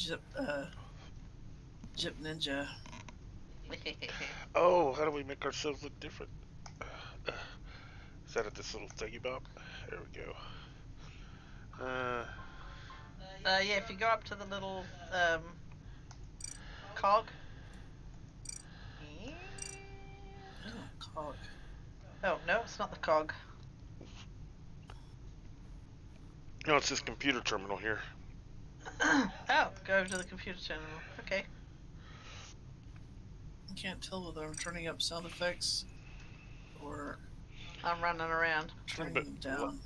Gyp Ninja. Oh, how do we make ourselves look different? Is that at this little thingy bob? There we go. Yeah, if you go up to the little cog. Oh, cog. Oh, no, it's not the cog. No, it's this computer terminal here. Oh, go over to the computer terminal. Okay. I can't tell whether I'm turning up sound effects or I'm running around. turning But them down.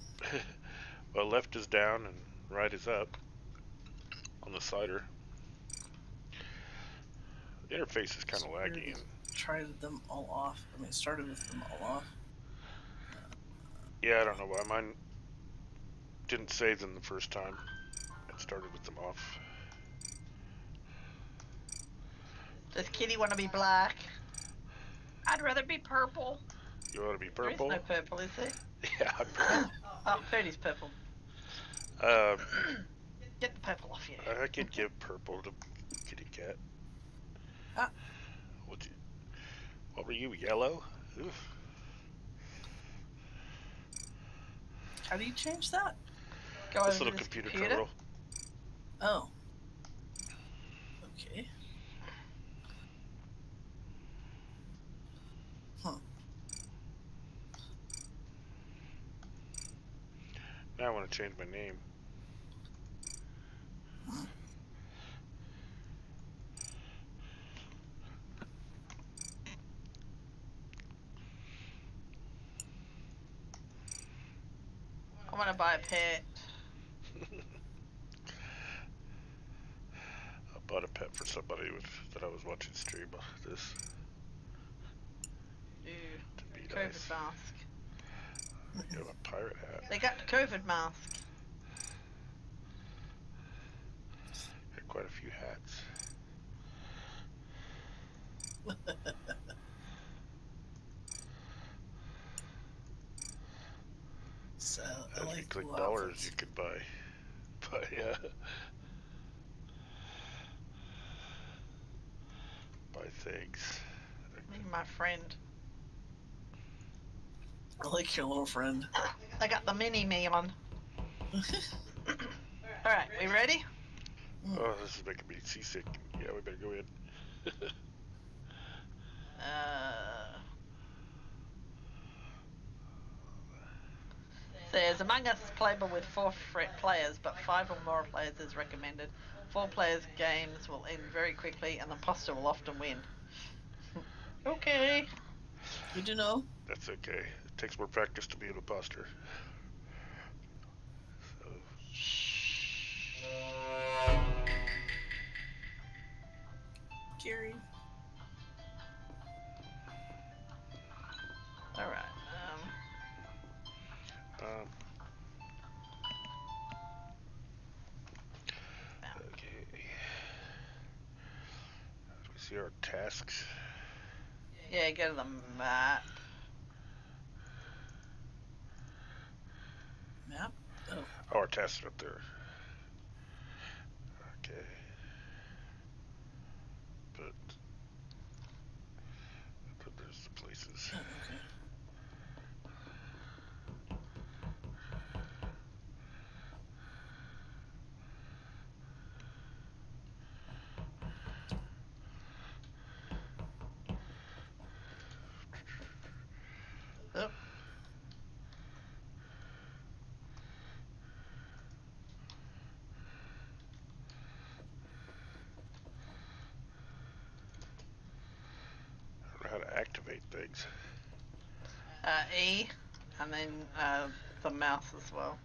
well, left is down and right is up on the slider. The interface is kind of laggy. And tried them all off. I mean, started with them all off. yeah, I don't know why mine didn't save them the first time. It started with them off. Does Kitty want to be black? I'd rather be purple. You want to be purple? There is no purple, is there? Yeah, I'm purple. Oh, Purdy's purple. Get the purple off you. I could give purple to KittyKat. Ah. What were you, yellow? Oof. How do you change that? Go This over little to this computer computer. terminal. Oh. Okay. Huh. Now I want to change my name. I want to buy a pet. I bought a pet for somebody that I was watching stream this. Ooh, To be COVID nice. mask. You have a pirate hat. They got the COVID mask. Got quite a few hats. So I If like you click cool dollars, outfits. you can buy buy things. You're my friend. I like your little friend. I got the mini me on. Alright, we ready? Oh, this is making me seasick. Yeah, we better go in. Says Among Us is playable with 4 players, but 5 or more players is recommended. 4 players games will end very quickly, and the imposter will often win. Okay. Good to know. That's okay. It takes more practice to be an imposter. So. Gary. Alright. Okay. Do we see our tasks? Yeah, go to the map. Map? Oh. Oh, our tasks are up there. Okay. But there's the places. Oh, okay. Oh. I don't know how to activate things. E, and then the mouse as well.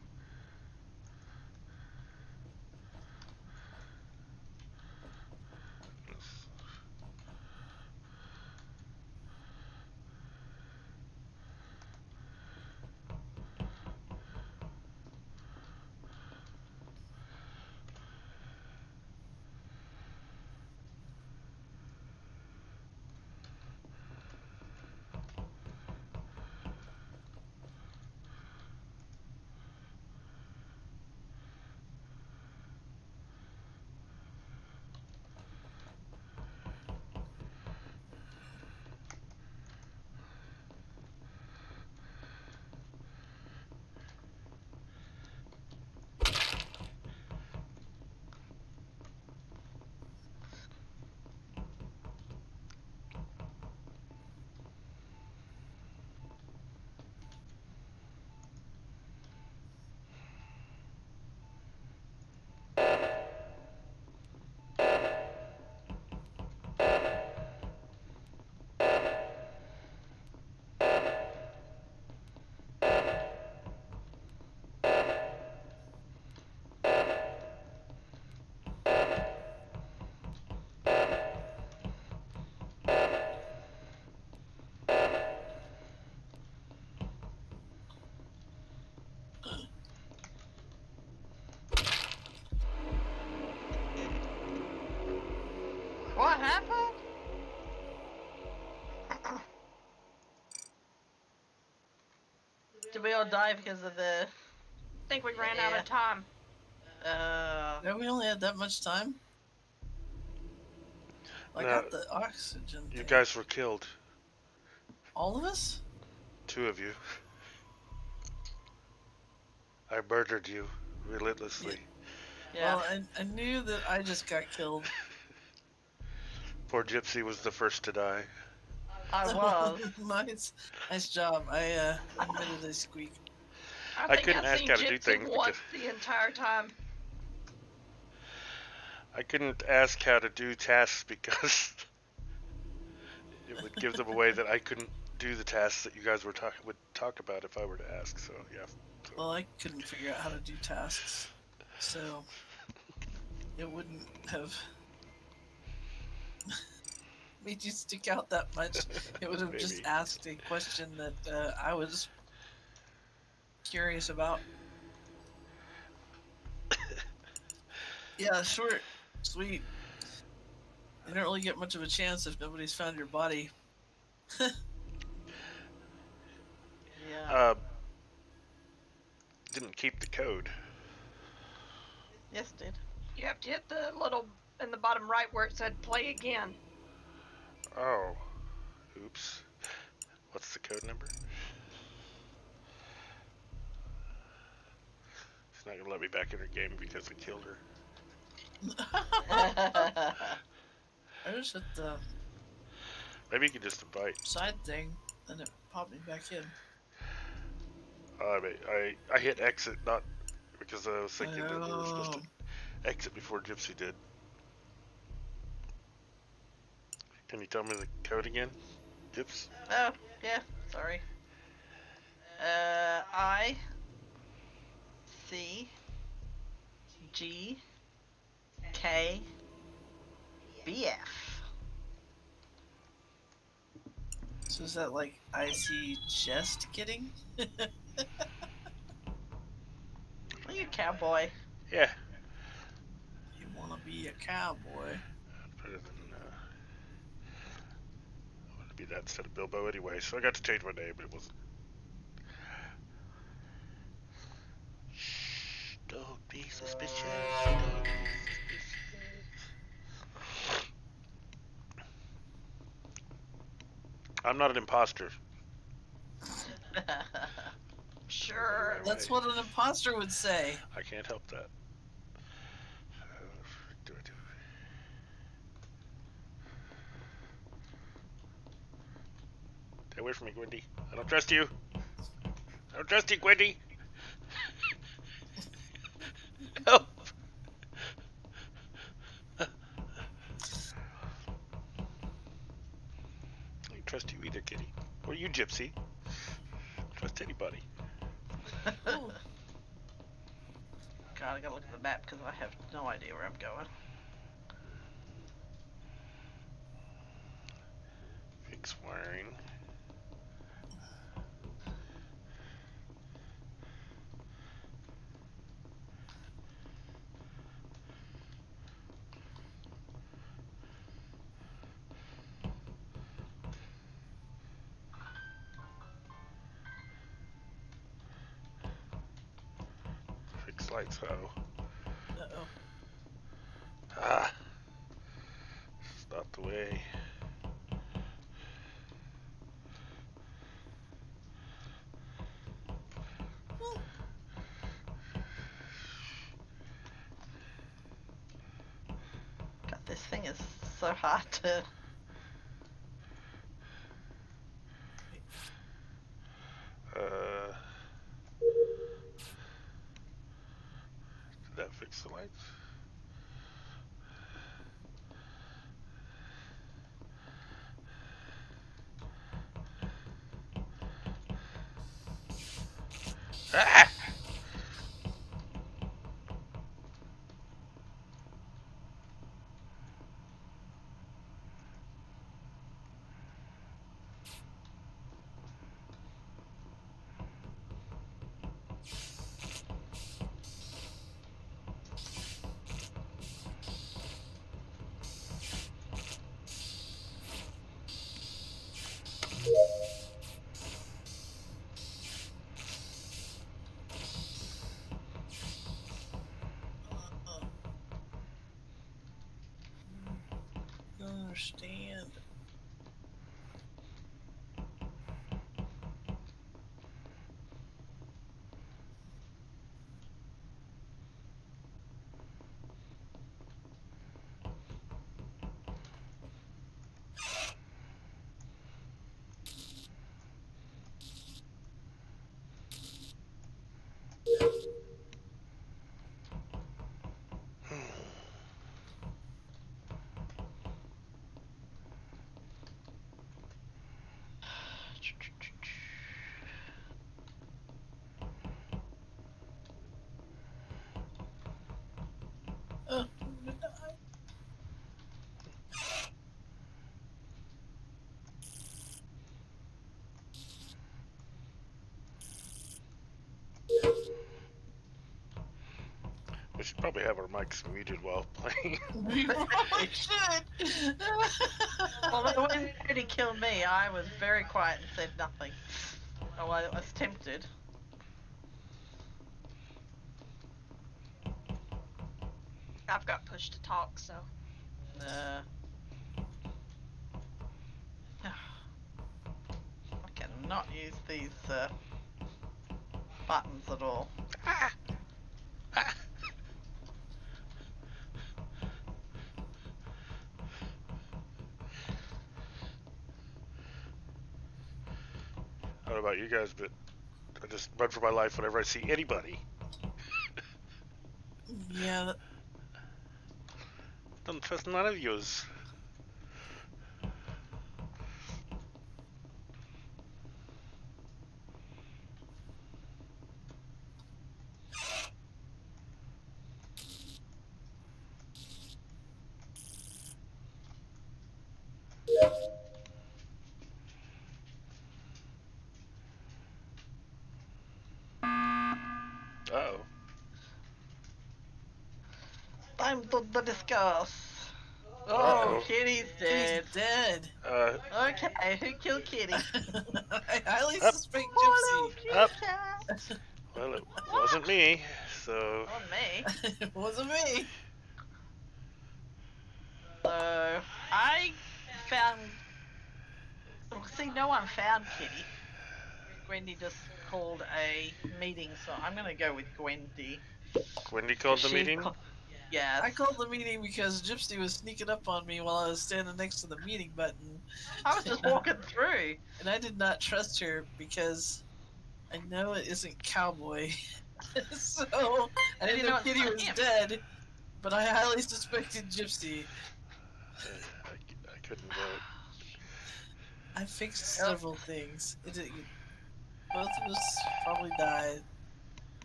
we all die because of the? I think we ran out of time. Yeah, we only had that much time. I No, got the oxygen. you thing. guys were killed. All of us? 2 of you. I murdered you relentlessly. Yeah. Well, I knew that I just got killed. Poor Gypsy was the first to die. I was. nice job. I admitted I squeaked. I I think couldn't I've ask seen how to do Gypsy things once because the entire time. I couldn't ask how to do tasks because it would give them away that I couldn't do the tasks that you guys would talk about if I were to ask. So yeah. So. Well, I couldn't figure out how to do tasks, so it wouldn't have made you stick out that much. It would have just Maybe. asked a question that I was curious about. Yeah, short, sweet. You don't really get much of a chance if nobody's found your body. Yeah. Didn't keep the code. Yes, did. You have to hit the little in the bottom right where it said play again. Oh. Oops. What's the code number? She's not gonna let me back in her game because I killed her. I just hit the Maybe you could just invite. side thing, and it popped me back in. I hit exit, not because I was thinking that we were supposed to Oh. exit before Gypsy did. Can you tell me the code again, Gyps? Oh, yeah. Sorry. I C G K B F. So is that like I see chest kidding? Are you cowboy? Yeah. You wanna be a cowboy? Better than I wanted to be that instead of Bilbo anyway, so I got to change my name, but it wasn't. Shh, don't be suspicious. Don't be suspicious. I'm not an imposter. Sure. That's what an imposter would say. I can't help that. Do I do? Stay away from me, Gwendy. I don't trust you. I don't trust you, Gwendy. Help. I don't trust you either, Kitty. Or you, Gypsy. Don't trust anybody. Oh. God, I gotta look at the map because I have no idea where I'm going. Fix wiring. Fix lights, Uh-oh. Ah. It's not the way. God, this thing is so hard to. Did that fix the lights? Ah! understand. I'm gonna die. We should probably have our mics muted while playing. We probably should. Although when Cody killed me, I was very quiet and said nothing. Oh, I was tempted. I've got push to talk, so. I cannot use these buttons at all. I don't know about you guys, but I just run for my life whenever I see anybody. Yeah. Don't trust none of yous. Uh-oh. Time to discuss. Oh, Uh-oh. Kitty's dead. Kitty's dead. Okay, who killed Kitty? I highly Up. suspect Hello, Gypsy. Up. KittyKat. Well, it wasn't me, so... On me. It wasn't me. So I found. Well, see, no one found Kitty. Gwendy just called a meeting, so I'm gonna go with Gwendy. Gwendy called the She meeting? Yes. I called the meeting because Gypsy was sneaking up on me while I was standing next to the meeting button. I was just walking through. And I did not trust her because I know it isn't Cowboy. So I didn't know it's Kitty not was him. dead, but I highly suspected Gypsy. I couldn't vote. I fixed several things. Both of us probably died.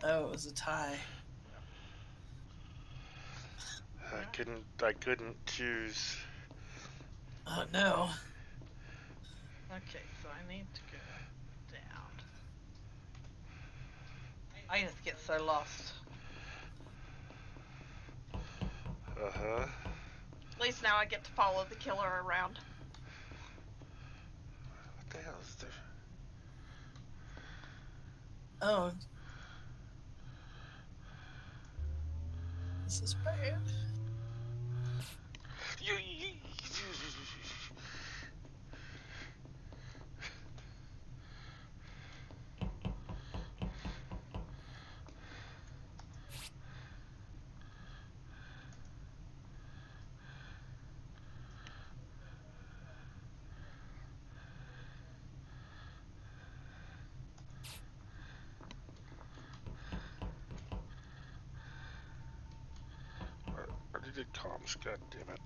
Oh, it was a tie. I couldn't choose. Oh no. Okay, so I need to go down. I just get so lost. Uh-huh. At least now I get to follow the killer around. What the hell is this? Oh. This is bad. I did comms, god damn it.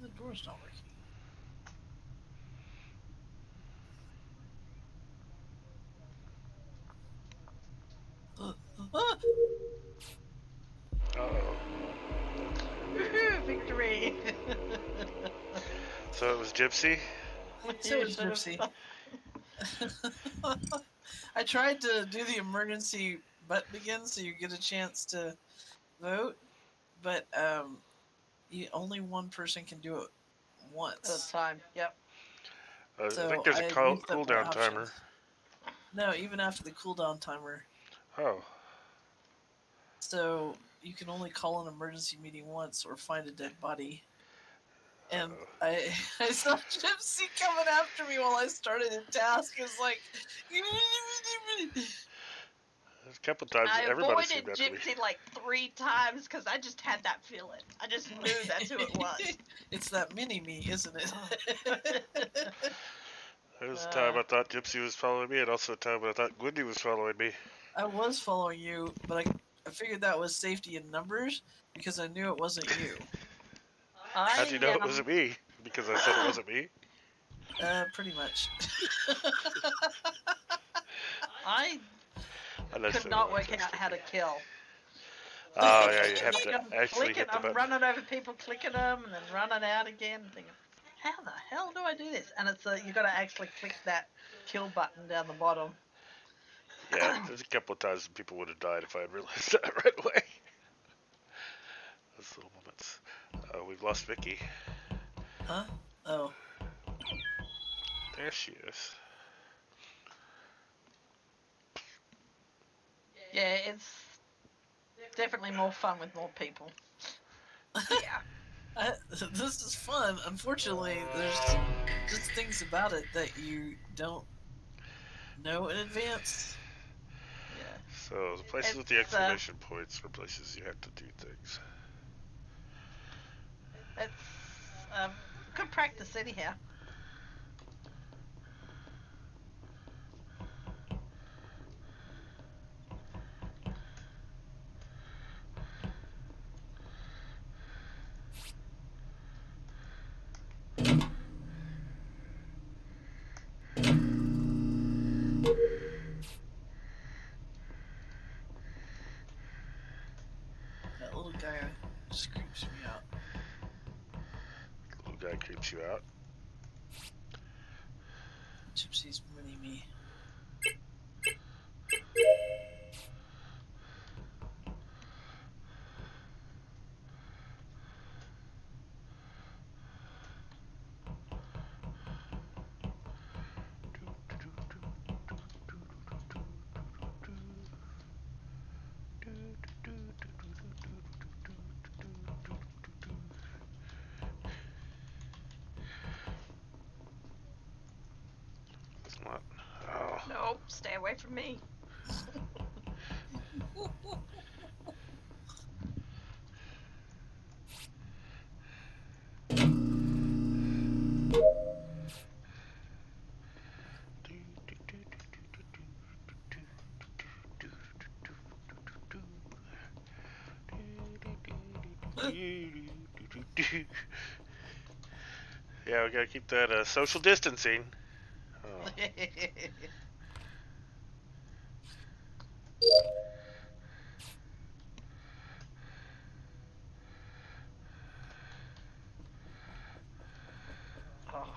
The door's not working. Uh-oh. Woohoo! Victory! So it was Gypsy? So is Gypsy. I tried to do the emergency button again so you get a chance to vote, but only one person can do it At a once. time, yep. So I think there's a used up my cooldown options. timer. No, even after the cooldown timer. Oh. So you can only call an emergency meeting once or find a dead body. And I saw Gypsy coming after me while I started a task. It's like, There's a couple times I everybody avoided seemed after me. Gypsy like 3 times because I just had that feeling. I just knew that's who it was. It's that mini me, isn't it? There was a time I thought Gypsy was following me, and also a time when I thought Gwendy was following me. I was following you, but I figured that was safety in numbers because I knew it wasn't you. How'd you know it wasn't me? Because I said it wasn't me? Pretty much. I could not work out how to kill. Oh, yeah, you have to actually hit the I'm button. running over people, clicking them, and then running out again, thinking, how the hell do I do this? And it's you got to actually click that kill button down the bottom. Yeah, there's a couple of times people would have died if I had realized that right away. Those little moments. We've lost Vicky. Huh? Oh. There she is. Yeah, it's definitely more fun with more people. Yeah. This is fun. Unfortunately, there's just things about it that you don't know in advance. Yeah. So the places with the exclamation points are places you have to do things. It's good practice anyhow. That little guy just creeps me out. The little guy creeps you out. Gypsy's mini me. It's not. Oh. Nope, stay away from me. Yeah, we gotta keep that social distancing. Oh. Oh.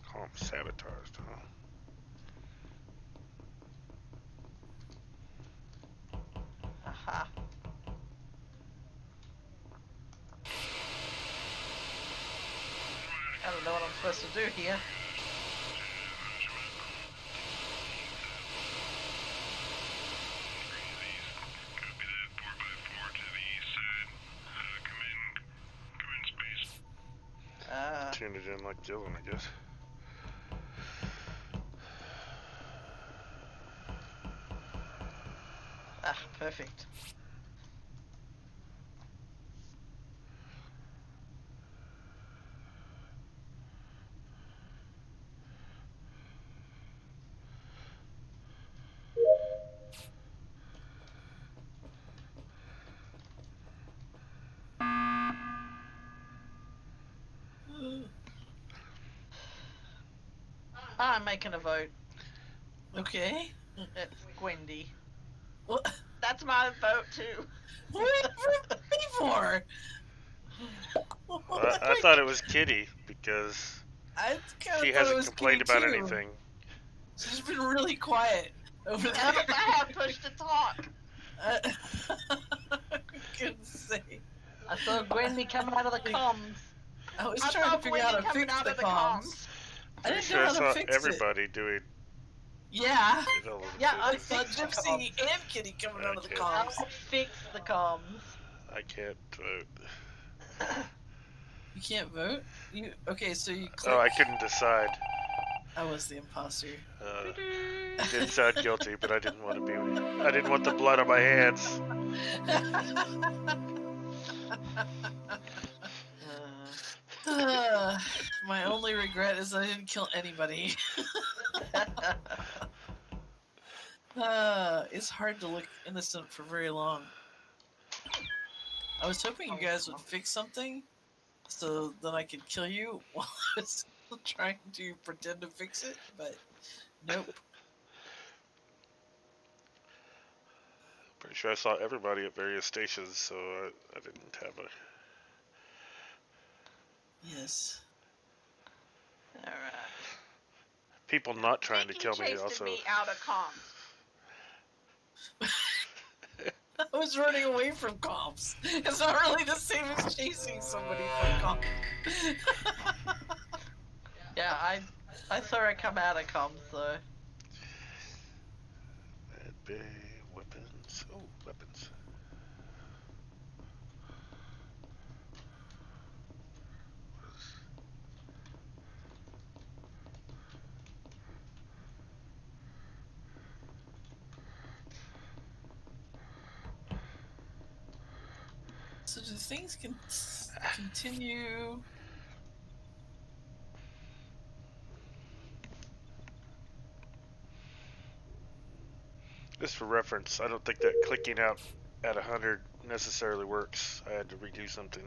Call him sabotaged, huh? Aha. I don't know what I'm supposed to do here. Tune it in like Dylan, I guess. Ah, perfect. I'm making a vote. Okay. It's Gwendy. What? That's my vote too. What are you voting me for? I thought it was Kitty because I kind She of thought it hasn't was complained Kitty about too. anything. She's been really quiet over Yeah, there. but I have push to talk. I couldn't say. I saw Gwendy coming out of the comms. I was I trying saw to figure out Gwendy how to coming fix out the of the comms. comms. I Pretty didn't sure know I how to saw fix it. everybody doing Yeah. it all of Yeah, the I I things. saw fixed the Gypsy comms. and Kitty coming out of the Okay. comms. I fixed the comms. I can't vote. You can't vote? You okay, so you click. Oh, I couldn't decide. I was the imposter. It did sound guilty, but I didn't want to be. I didn't want the blood on my hands. My only regret is I didn't kill anybody. It's hard to look innocent for very long. I was hoping you guys would fix something so then I could kill you while I was still trying to pretend to fix it, but nope. Pretty sure I saw everybody at various stations, so I didn't have a. Yes. Alright. People not trying to Thinking kill me chased also. me out of comms. I was running away from comms. It's not really the same as chasing somebody from comms. Yeah, I saw her come out of comms, so. Bad Bay weapons. Oh, weapons. So do things continue? Just for reference, I don't think that clicking out at 100 necessarily works. I had to redo something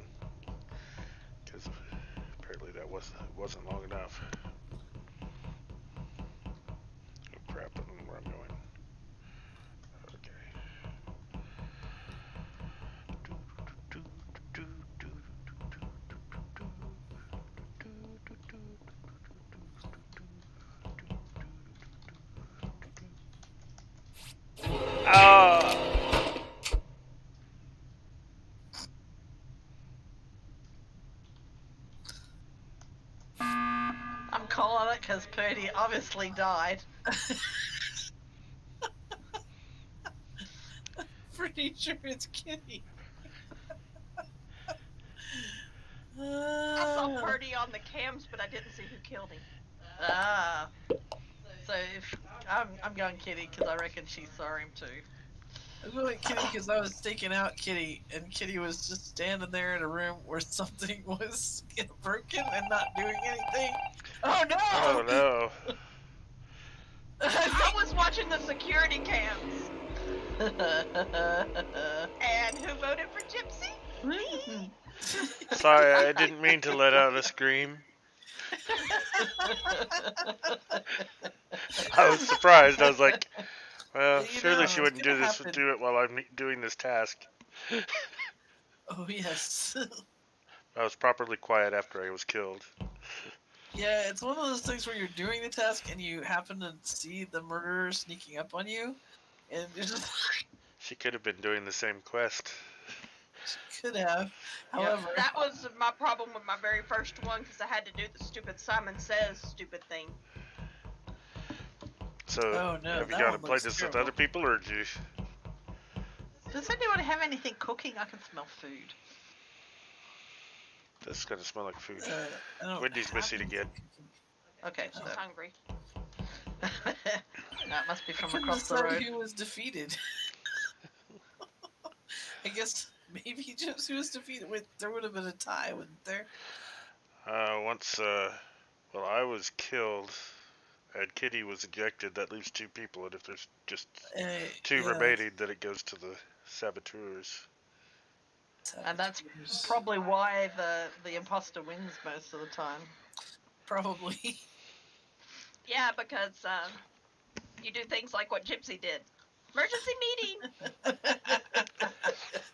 because apparently that wasn't long enough. Oh crap! I don't know where I'm going. I'm calling it because Purdy obviously died. Pretty sure it's Kitty. I saw Purdy on the cams, but I didn't see who killed him. Ah. So if I'm going Kitty because I reckon she saw him too. I'm going Kitty because I was staking out Kitty, and Kitty was just standing there in a room where something was broken and not doing anything. Oh no! Oh no! I was watching the security cams. And who voted for Gypsy? Me. Sorry, I didn't mean to let out a scream. I was surprised. I was like, well, surely she wouldn't do it while I'm doing this task. Oh yes. I was properly quiet after I was killed. Yeah, it's one of those things where you're doing the task and you happen to see the murderer sneaking up on you, and you're just She could have been doing the same quest. she could have. However, That was my problem with my very first one because I had to do the stupid Simon Says stupid thing. So, Oh, no, have you that gone one and played looks this terrible. with other people, or did you? Does anyone have anything cooking? I can smell food. This is gonna smell like food. I don't Wendy's have missing anything again. cooking. Okay, She's so hungry. that must be I from couldn't across the decide road. who was defeated. I guess maybe Gypsy was defeated. Wait, there would have been a tie, wouldn't there? Well, I was killed, and Kitty was ejected. That leaves two people, and if there's just two Yeah, remaining, then it goes to the saboteurs. And that's probably why the imposter wins most of the time. probably. Yeah, because you do things like what Gypsy did. Emergency meeting.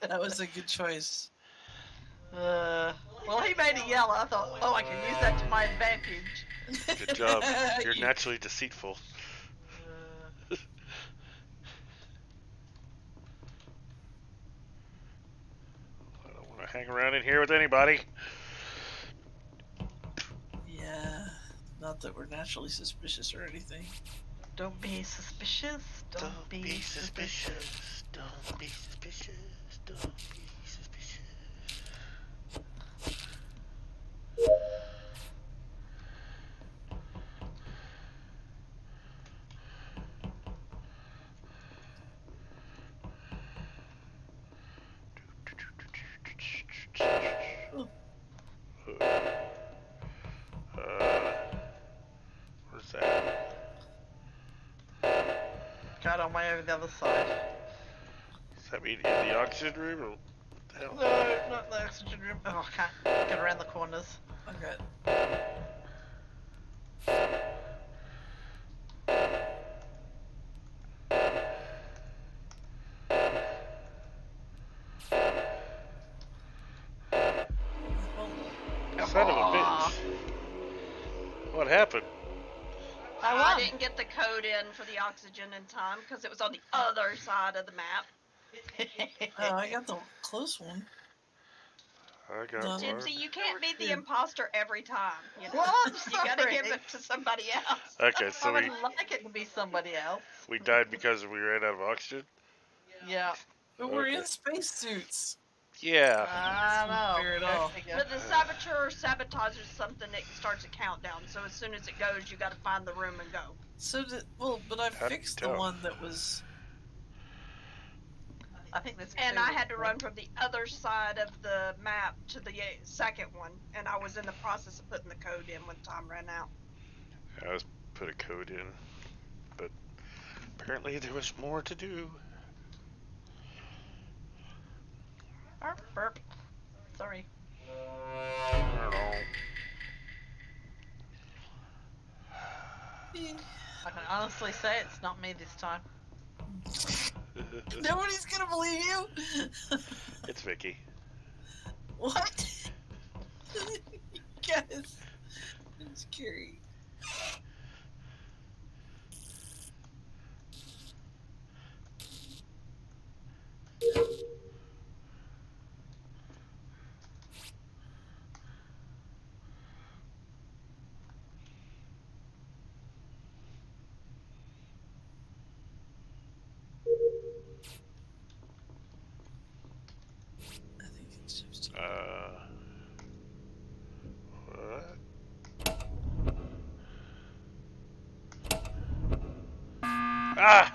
That was a good choice. Well, he made it yellow. I thought, oh, I can use that to my advantage. Good job. You're naturally deceitful. I don't want to hang around in here with anybody. Yeah, not that we're naturally suspicious or anything. Don't be suspicious. Don't be suspicious. Don't be suspicious. Don't be suspicious. Where's that? Got on way over the other side. Does that mean in the oxygen room? Or what the hell? No, not the oxygen room. Oh, I can't get around the corners. Okay. Son of a bitch. What happened? I I won. didn't get the code in for the oxygen in time because it was on the other side of the map. Oh, I got the close one. I got Done. one. Gypsy, you can't be the imposter every time. You know? Well, I'm You gotta sorry. give it to somebody else. Okay, I so would like it to be somebody else. we died because we ran out of oxygen? Yeah. But we're Okay. in spacesuits. Yeah. I know. Fair enough. But the saboteur sabotages something that starts a countdown. So as soon as it goes, you gotta find the room and go. So but I How do you fixed the tell? one that was. I think that's. And I had to run from the other side of the map to the second one, and I was in the process of putting the code in when time ran out. I was put a code in, but apparently there was more to do. Burp, burp. Sorry. I don't know. I can honestly say it's not me this time. Nobody's gonna believe you. It's Vicky. What? Guys, it's scary. I think it's just. What? Ah!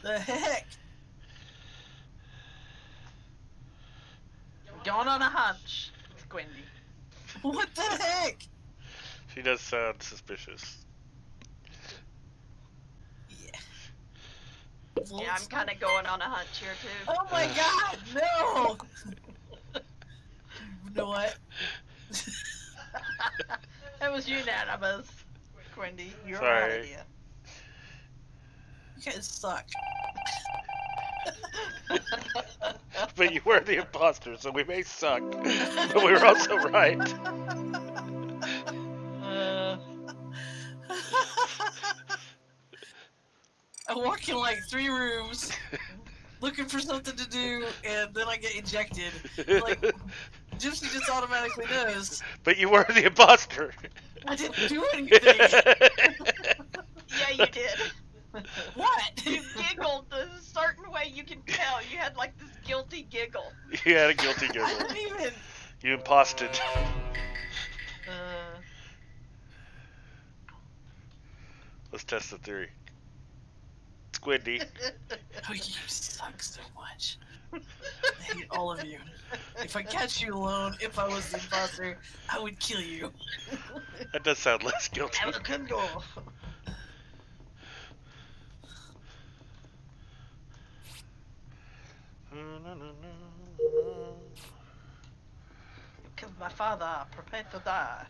The heck? Going on a hunch. It's Gwendy. What the heck? She does sound suspicious. Yeah. Yeah, I'm kind of going on a hunch here too. Oh my God! No. You know what? It was unanimous. Gwendy, you're Sorry. out of here. You guys suck. But you were the imposter, so we may suck, but we were also right. I walk in like 3 rooms looking for something to do, and then I get ejected. Like, Gypsy just automatically knows. But you were the imposter. I didn't do anything. Yeah, you did. What? You giggled a certain way you can tell. You had like this guilty giggle. You had a guilty I giggle. didn't even. You imposted. Let's test the theory. It's Gwendy. Oh, you suck so much. I hate all of you. If I catch you alone, if I was the imposter, I would kill you. That does sound less guilty. Have a Kindle. Killed my father. Prepare to die.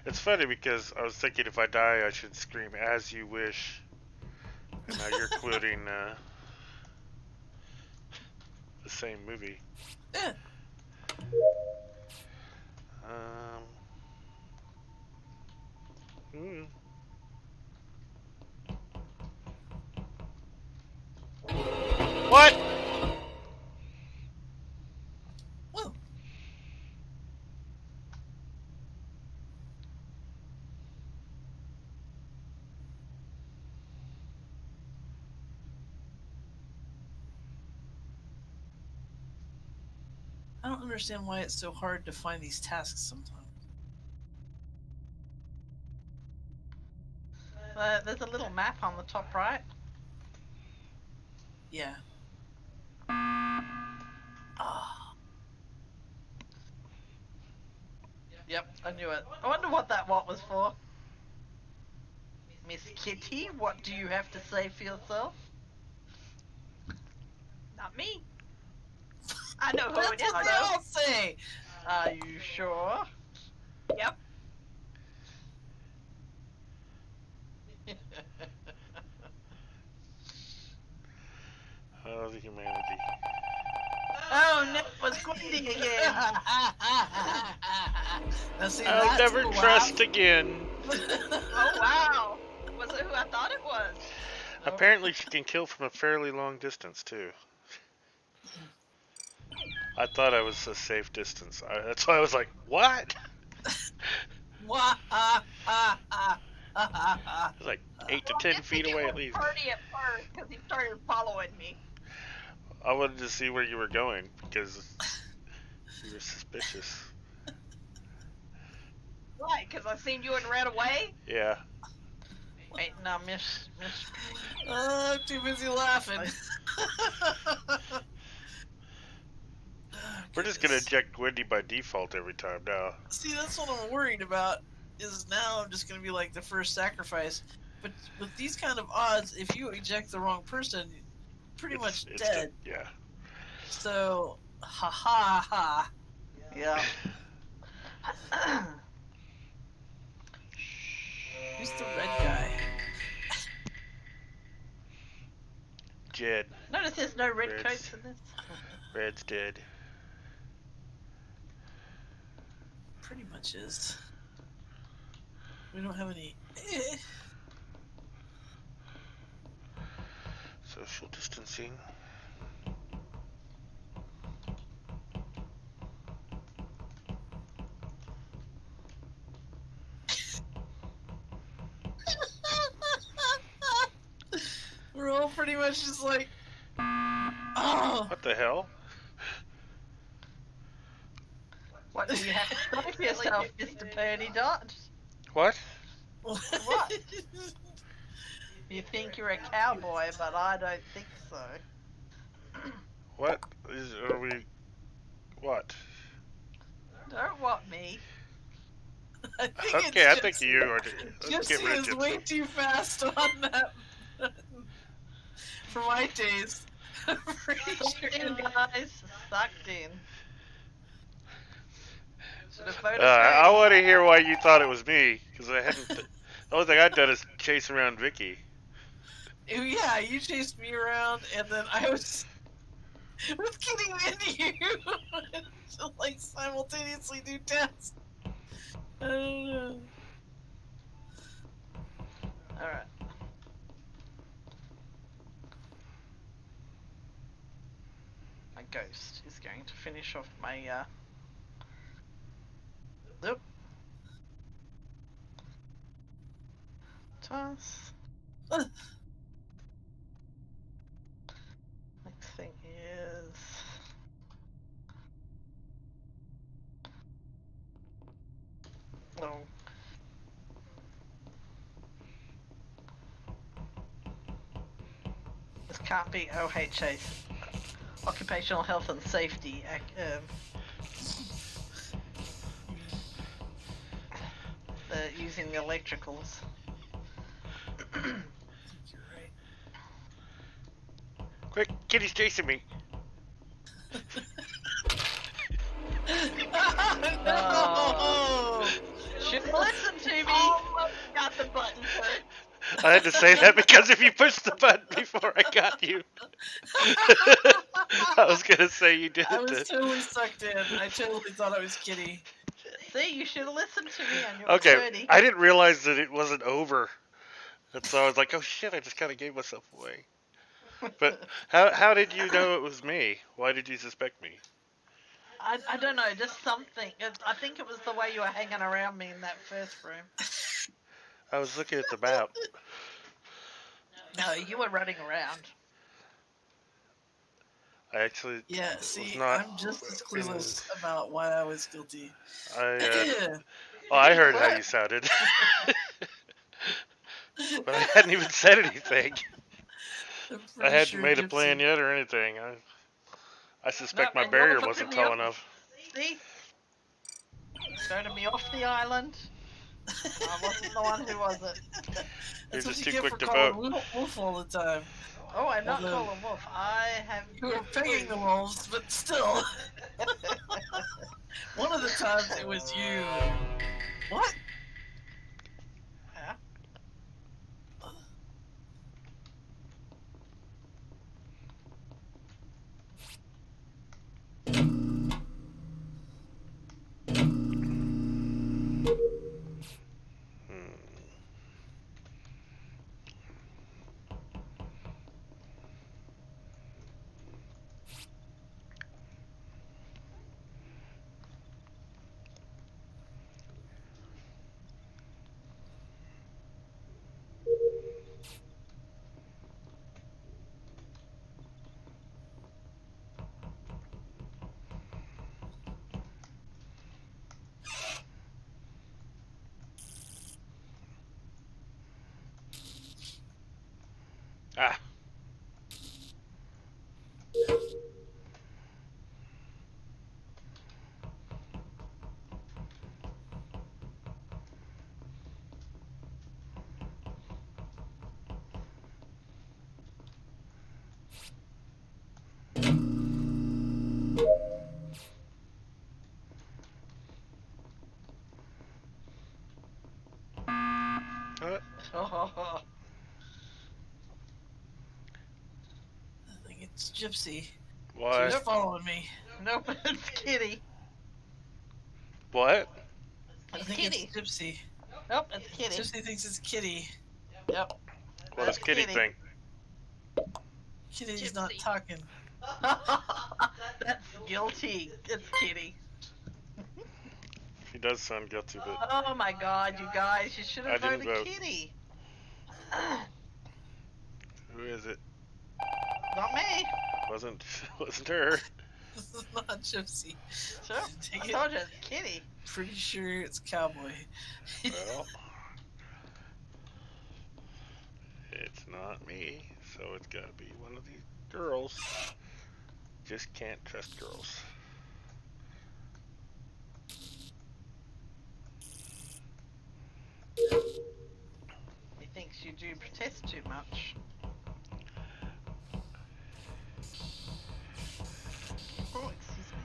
It's funny because I was thinking if I die, I should scream "As you wish," and now you're quoting the same movie. Yeah. Hmm. What? Well, I don't understand why it's so hard to find these tasks sometimes. There's a little map on the top right. Yeah. Ah. Yep, I knew it. I wonder what that what was for. Miss Kitty, what do you have to say for yourself? Not me. I know who That's it is what they though. all say. Are you sure? Yep. Oh, the humanity. Oh no, it was Gwendy again. Now see, I'll that's never a trust laugh. again. Oh wow. Was it who I thought it was? Apparently, she can kill from a fairly long distance too. I thought I was a safe distance. That's why I was like, "What?" It's like 8 to 10 feet away at least. Purdy at first because he started following me. I wanted to see where you were going because you were suspicious. Right, because I seen you and ran away. Yeah. Wait, no, Miss. Oh, I'm too busy laughing. We're just gonna eject Gwendy by default every time now. See, that's what I'm worried about. Is now I'm just gonna be like the first sacrifice. But with these kind of odds, if you eject the wrong person, you're pretty much dead. Yeah. So, ha ha ha. Yeah. Who's the red guy? Jed. Notice there's no red Red's- coats in this. Red's dead. Pretty much is. We don't have any. Social distancing. We're all pretty much just like, oh. What the hell? What do you have to say for yourself, Mr. PurdyDot? What? What? You think you're a cowboy, but I don't think so. What? Are we... What? Don't want me. I think Okay, I it's think you are... Let's get Gypsy rid of is Gypsy. way too fast on that. For my taste. I'm pretty Sucked sure. in, guys. Sucked in. Should have voted I want to hear why you thought it was me, because I hadn't... The only thing I'd done is chase around Vicky. Yeah, you chased me around, and then I was with Kitty and you to like simultaneously do tests. I don't know. Alright. My ghost is going to finish off my Nope. Task. Next thing is this can't be OHA, Occupational Health and Safety. They're using the electricals. You're right. Quick, Kitty's chasing me. No! Should listen I had to say that because if you pushed the button before I got you, I was gonna say you did I was it. totally sucked in. I totally thought I was Kitty. See, you should have listened to me on your Okay, Purdy. I didn't realize that it wasn't over, and so I was like, "Oh shit!" I just kind of gave myself away. But how did you know it was me? Why did you suspect me? I don't know, just something. I think it was the way you were hanging around me in that first room. I was looking at the map. No, you were running around. I actually Yeah, was see, not. I'm just as clueless about why I was guilty. I heard how you sounded, but I hadn't even said anything. I'm I pretty hadn't sure made a Gypsy. plan yet or anything. I suspect No, my and you're barrier voting wasn't me tall off. enough. See? Voted me off the island. I wasn't the one who was it. You're That's what just you too get quick for to calling vote. wolf all the time. Oh, I'm not Although- calling wolf. I have. You were pegging the wolves, but still. One of the times it was you. What? Yeah. Ah. Oh, I think it's Gypsy. She Why? was following me. nope, it's Kitty. What? I It's think Kitty. it's Gypsy. Nope, it's Kitty. Gypsy thinks it's Kitty. Yep. What does That's Kitty think? Kitty's not Gypsy. talking. That's guilty. It's Kitty. She does sound guilty, but Oh my god, you guys, you should I have didn't voted vote. Kitty. who is it? Not me. Wasn't her? This is not Gypsy. Sure. Take I it. told you it's Kitty. Pretty sure it's Cowboy. Well, it's not me, so it's gotta be one of these girls. Just can't trust girls. He thinks you do protest too much. Oh, excuse me.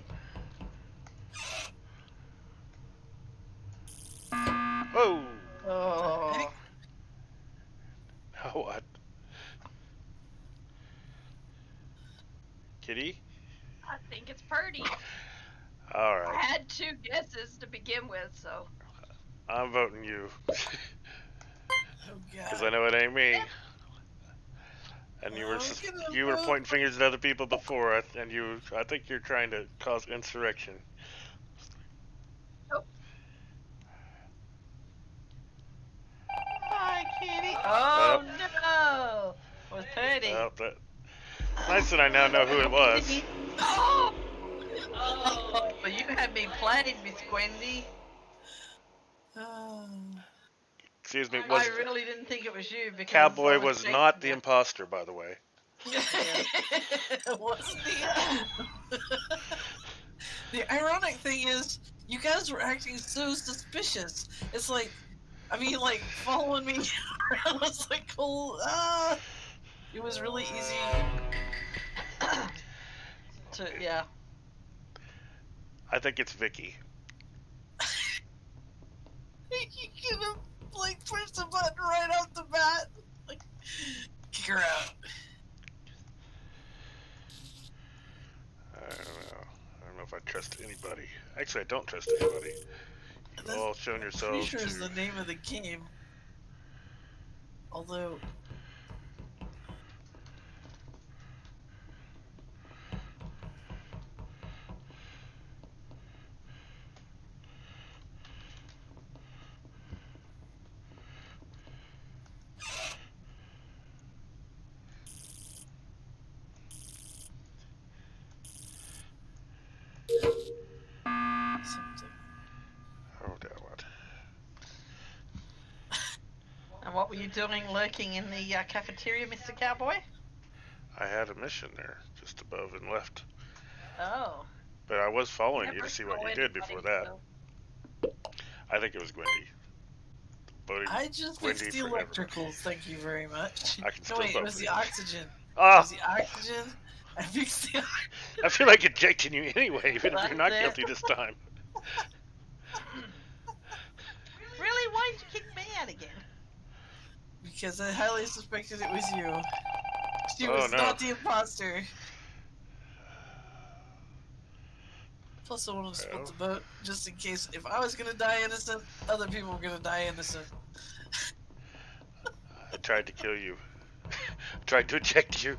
Whoa! Oh. Now what? Kitty? I think it's Purdy. I Alright, had 2 guesses to begin with, so I'm voting you. Oh Because god. I know it ain't me. And you were I'm gonna you were vote pointing fingers at other people before, and I think you're trying to cause insurrection. Hi, Kitty. Oh no. It was Purdy. Well, nice that I now know who it was. Oh. But you had me played, Miss Gwendy. Oh. Excuse me, I really didn't think it was you because Cowboy I was chasing not the you. imposter, by the way. What's the ironic thing is, you guys were acting so suspicious. It's like, I mean, like following me around was like, cool. It was really easy. Yeah. I think it's Vicky. You could have like pushed the button right off the bat. Kick her out. I don't know. I don't know if I trust anybody. Actually, I don't trust anybody. You've That's- all shown Pretty yourselves sure is to... the name of the game. Although... something. Oh, damn it. And what were you doing lurking in the cafeteria, Mr. Cowboy? I had a mission there, just above and left. Oh. But I was following you Never to see what saw you did anybody, before that. so- I think it was Gwendy. Voting I just Gwendy fixed the forever. electricals, thank you very much. I can No, still wait, it vote was for the you. oxygen. It Ah! was the oxygen. I fixed the I feel like ejecting you anyway, even if you're not That's it. guilty this time. Really? Why did you kick me out again? because I highly suspected it was you. She Oh, was no. not the imposter. Plus, I wanted to split Well. the vote just in case if I was gonna die innocent, other people were gonna die innocent. I tried to kill you. Tried to eject you.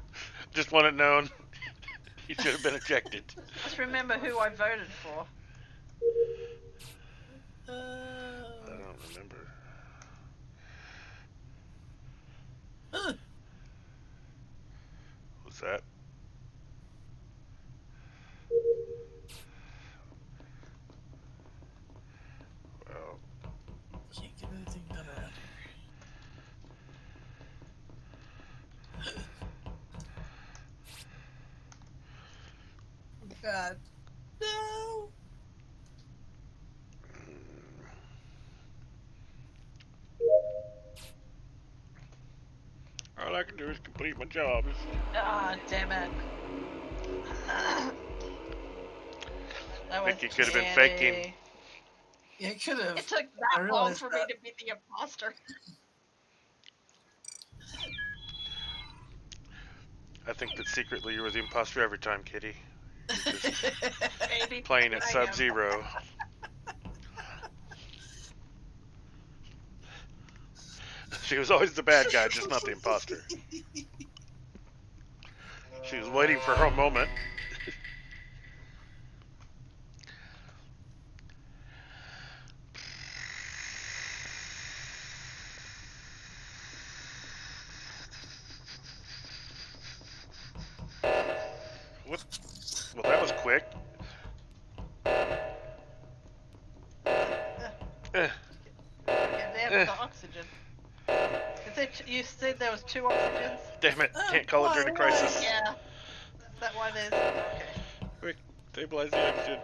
Just want it known. You should have been ejected. Just remember who I voted for. I don't remember. What's that? Well, Can't get anything done around here. Oh, God. No! all I can do is complete my job. Ah, damn it. That was Think you could have been Kitty. faking. Yeah, I could have. It took I that long realized for that. me to be the imposter. I think that secretly you were the imposter every time, Kitty. Maybe. Playing at I am. Sub-Zero. She was always the bad guy, just not the imposter. She was waiting for her moment. What? Well, that was quick. Eh, Get down to the oxygen. Is it, you said there was 2 oxygens? damn it, Oh, can't call it during a why? crisis. Yeah. Is that why there's... Okay. Quick, stabilize the oxygen.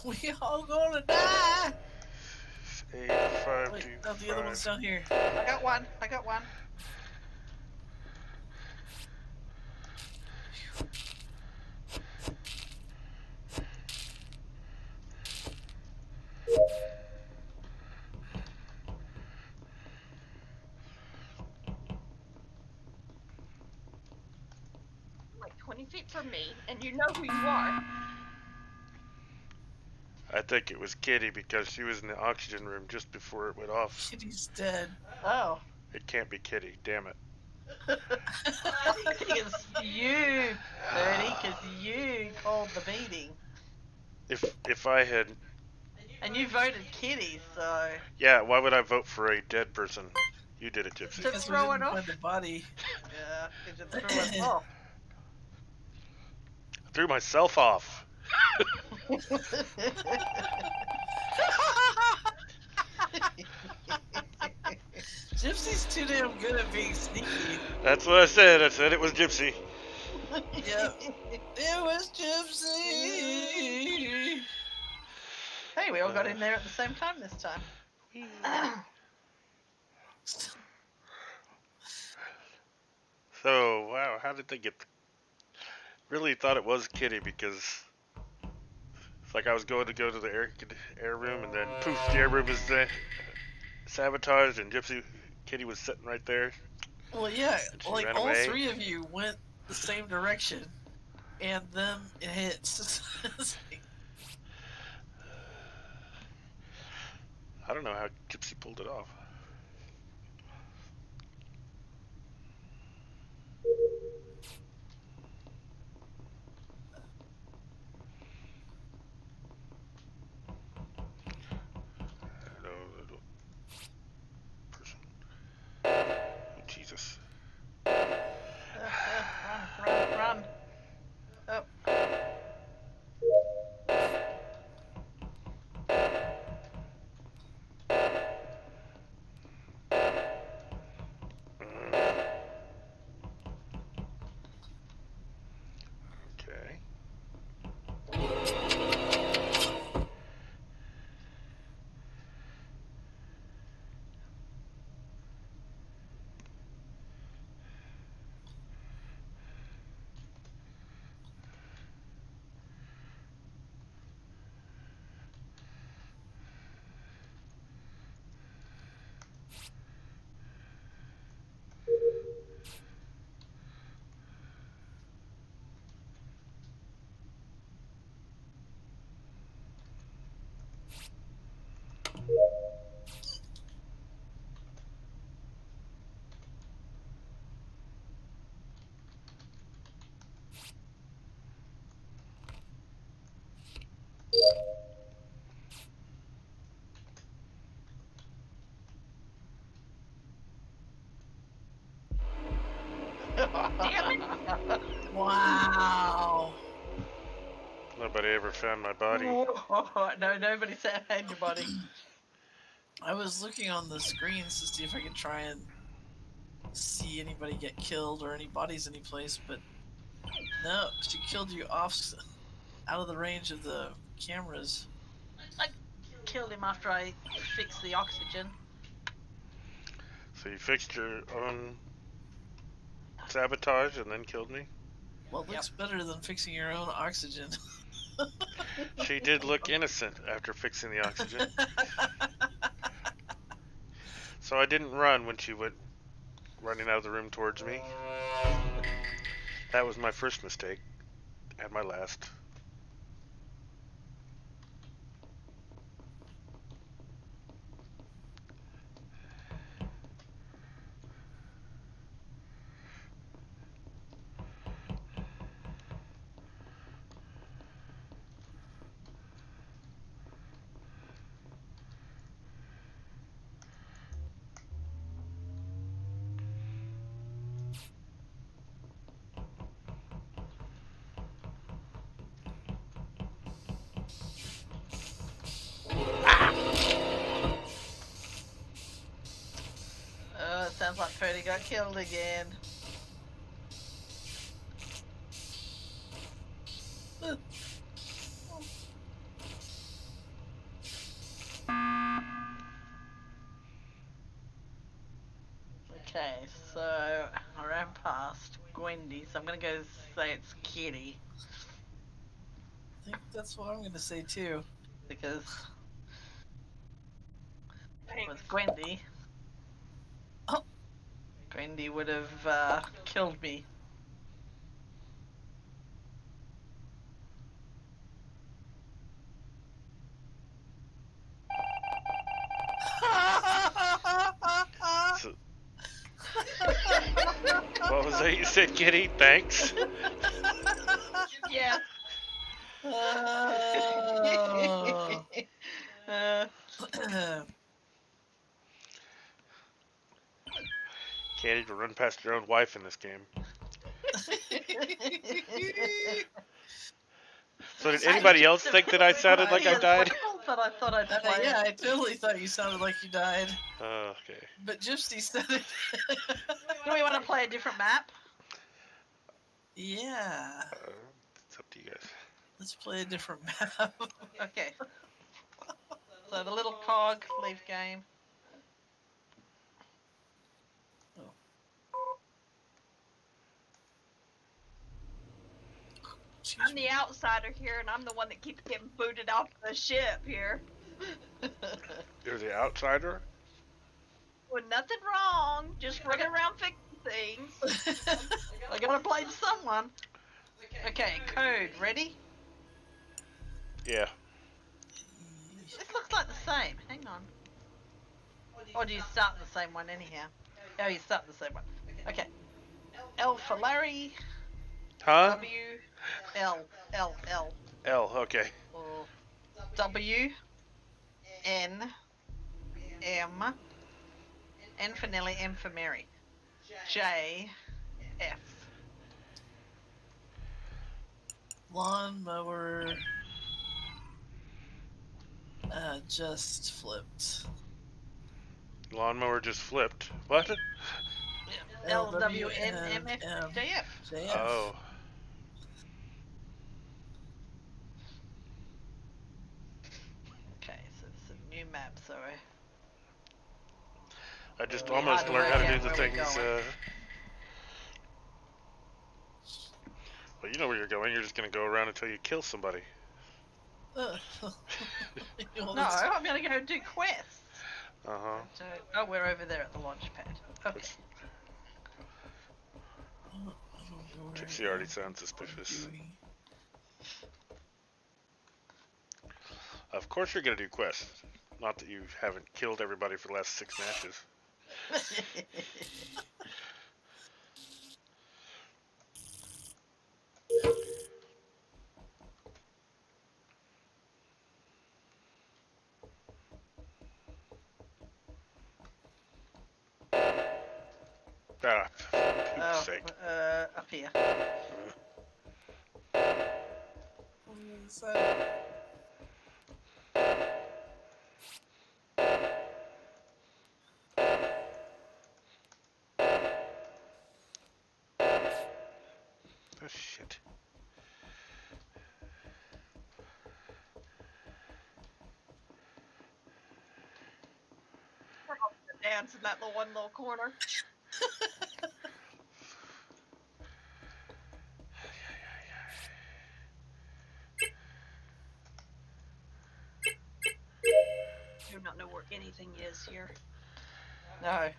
We all gonna die! 8, 5, Wait, 2, no, the other one's 5. down here. I got one. I got one. Like 20 feet from me, and you know who you are. I think it was Kitty because she was in the oxygen room just before it went off. Kitty's dead. Oh. It can't be Kitty, damn it. I think it's you, Birdie, because you called the meeting. If I had... And you voted Kitty, so... Yeah, why would I vote for a dead person? You did it, Gypsy. To Because we throw it didn't off? find the body. Yeah, because you threw us off. I threw myself off. Gypsy's too damn good at being sneaky. That's what I said. I said it was Gypsy. Yep. It was Gypsy! Hey, we all got in there at the same time this time. So, wow, how did they get... Really thought it was Kitty because... It's like I was going to go to the air room and then poof, the air room is sabotaged and Gypsy Kitty was sitting right there. Well, yeah, And she like ran all away. 3 of you went the same direction, and then it hits. It's like, I don't know how Gypsy pulled it off. Hello, little person. Oh, Jesus. Run. Oh. Okay. Damn it! wow. Nobody ever found my body. No, nobody said anybody. I was looking on the screens to see if I could try and see anybody get killed or any bodies anyplace, but no, she killed you out of the range of the cameras. I killed him after I fixed the oxygen. So you fixed your own sabotage and then killed me? Well, it looks better than fixing your own oxygen. She did look innocent after fixing the oxygen. So I didn't run when she went running out of the room towards me. That was my first mistake. And my last. Oh, it sounds like Purdy got killed again. Okay, so I ran past Gwendy, so I'm gonna go say it's Kitty I think that's what I'm gonna say too. because Thanks. with Gwendy, Oh. Gwendy would have killed me. So, what was that you said, Kitty? Thanks. Yeah. Oh. Can't even run past your own wife in this game. So did anybody else think that I sounded like I died? But I thought I'd play yeah, I totally thought you sounded like you died. Oh, okay. But Gypsy said it. Do we want to play a different map? Yeah. It's up to you guys. Let's play a different map. Okay. So the little cog, leave game. I'm the outsider here, and I'm the one that keeps getting booted off the ship here. You're the outsider? Doing nothing wrong. Just running around fixing things. I gotta blame someone. Okay, code, ready? Yeah. This looks like the same. Hang on. Or do you start the same one anyhow? Oh, you start the same one. Okay. L for Larry. Huh? W. L. L. L. L. Okay. Or W. N. M. N for Nelly. M for Mary. J. F. Lawnmower. Just flipped. Lawnmower just flipped. What? L. W. N. M. F. J. F. JF. Oh. Okay, so it's a new map, so I just It'll be almost hard to learned how work to out do the where we're things. going. Well, you know where you're going. You're just gonna go around until you kill somebody. Well, no, that's- I'm gonna go do quests. Uh-huh. So, oh, we're over there at the launch pad. Okay. I don't know where Gypsy I already am. sounds suspicious. Doing. Of course you're gonna do quests. Not that you haven't killed everybody for the last 6 matches. Ah, for poop's sake. Up here. What is that? Oh, shit. Dance in that little one little corner. Do not know where anything is here. No.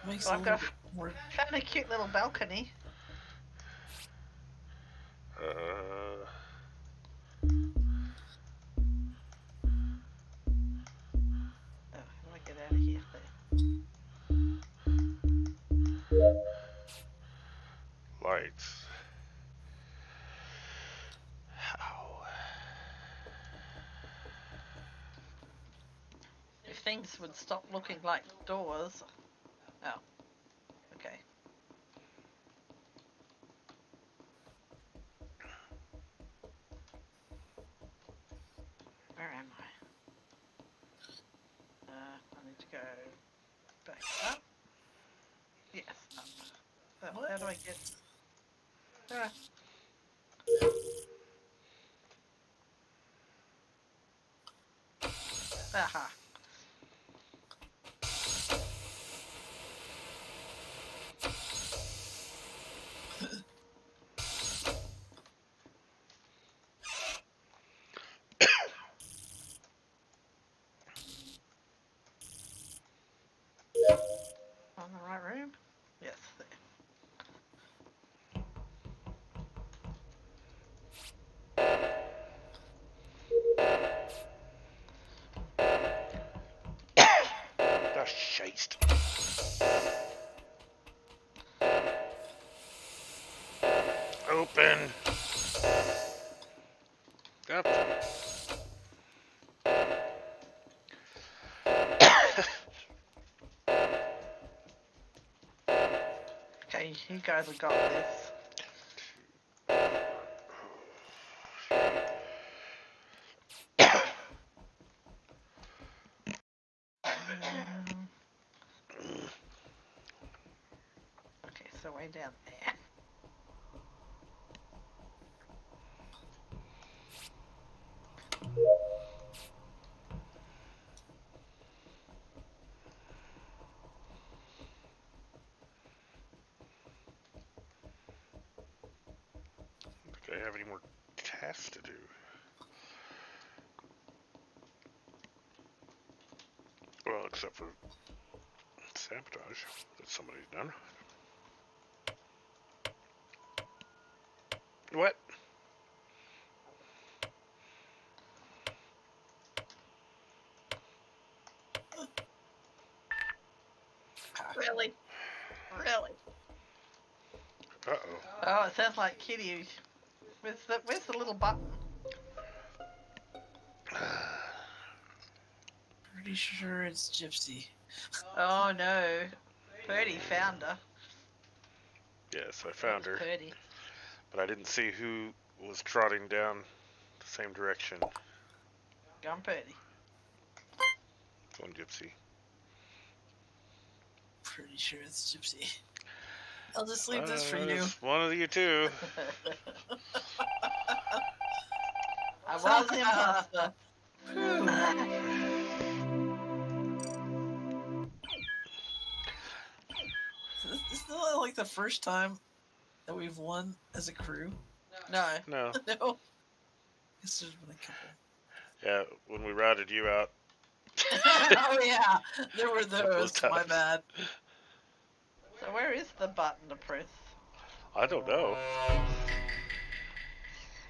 Makes Well, a I've little got bit more. found a cute little balcony. Oh, how do I get out of here? There. Lights. How? If things would stop looking like doors. Oh. Okay. Where am I? I need to go back up. Yes, up. Oh, What? how do I get? Ah. Aha. On the right room? Yes, there. That's shite. Open. Up. Okay, you guys have got this. Okay, so way down there. I have any more tasks to do. Well, except for Sabotage that somebody's done. What? Really? Really? Uh-oh. Oh, it sounds like Kitty. Where's the little button? Pretty sure it's Gypsy. Oh no. Purdy found her. Yes, I found her, Purdy. but I didn't see who was trotting down the same direction. Gone Purdy. One Gypsy. Pretty sure it's Gypsy. I'll just leave this for you. It's one of you two. I was the imposter. Isn't that like the first time that we've won as a crew? No. No. No. Guess there's been a couple. Yeah, when we routed you out. Oh yeah, there were Couple of those. My times. bad. So where is the button to press? I don't know.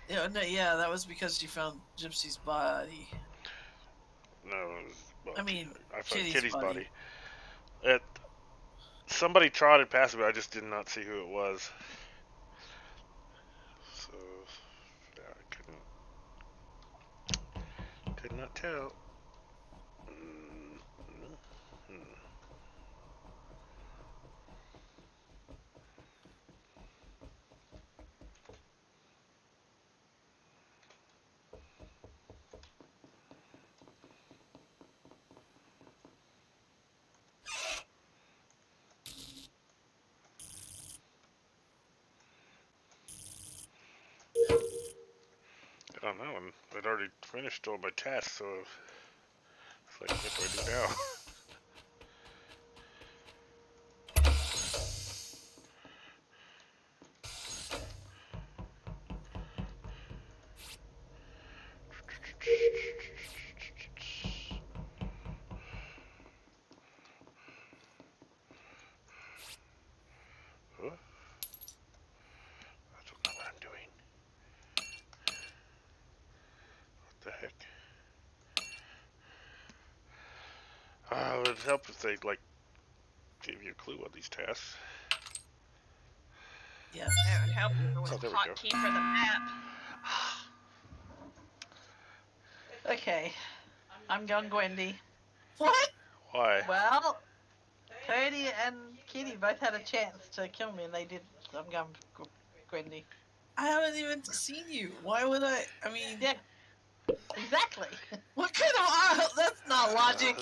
Yeah, no, yeah, that was because you found Gypsy's body. No, it was, well, I mean, I found Kitty's body. Somebody trotted past me. I just did not see who it was. So, yeah, I could not tell. I don't know. I'd already finished all my tasks, so it's like, what do I do now? Huh? I don't know what I'm doing. What the heck? It would help if they, like, gave you a clue on these tasks. Yeah. That would help if it was Oh, there we go. hotkey for the map. Okay. I'm gone Gwendy. What? Why? Well, Purdy and Kitty both had a chance to kill me and they didn't. So I'm going Gwendy. I haven't even seen you. Why would I? I mean, Yeah. Exactly. what kind of? That's not logic.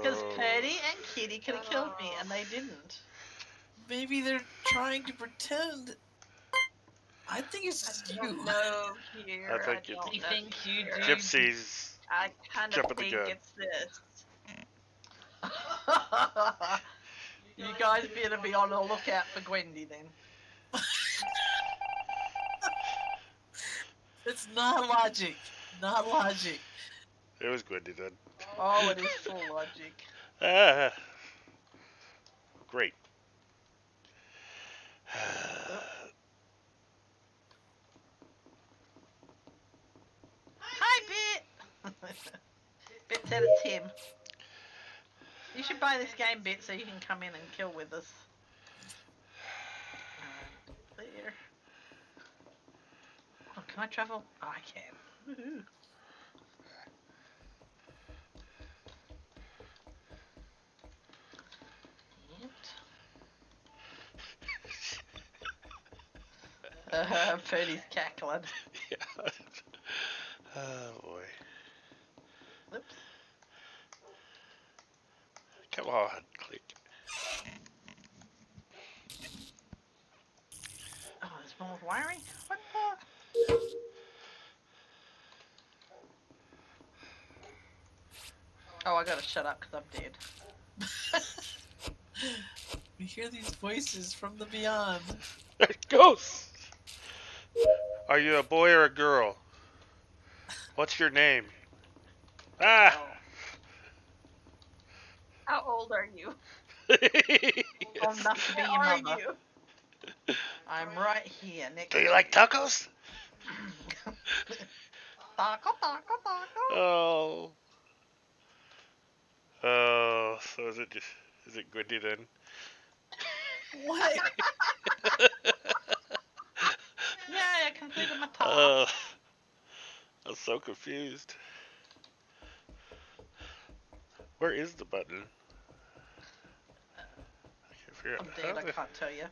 Because Purdy and Kitty could have killed me and they didn't. Maybe they're trying to pretend. I think it's just I don't you. know here. I think don't You know think you here. do? Gypsies I kind of jumping the think gun. it's this. You guys better be on the lookout for Gwendy then. It's not logic. Not logic. It was Gwendy then. Oh, it is full logic. Ah, great. Hi, Bit! Bit said it's him. You should buy this game, Bit, so you can come in and kill with us. Clear. Oh, can I travel? Oh, I can. Woohoo. Purdy's cackling. Yeah. Oh boy. Oops. Come on, click. Oh, there's more wiring? What the? Oh, I gotta shut up because I'm dead. We hear these voices from the beyond. Ghosts! Are you a boy or a girl? What's your name? Ah! How old are you? Old enough to be Where your are mother. you? I'm right here next Do you to like tacos? Taco, taco, taco. Oh. Oh, so is it Gwendy then? What? Yeah, I completed my task. I'm so confused. Where is the button? I can't figure I'm out dead, how I to can't tell you.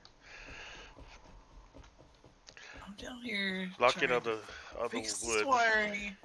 I'm down here. lock it trying on the to fix this wood. wiring.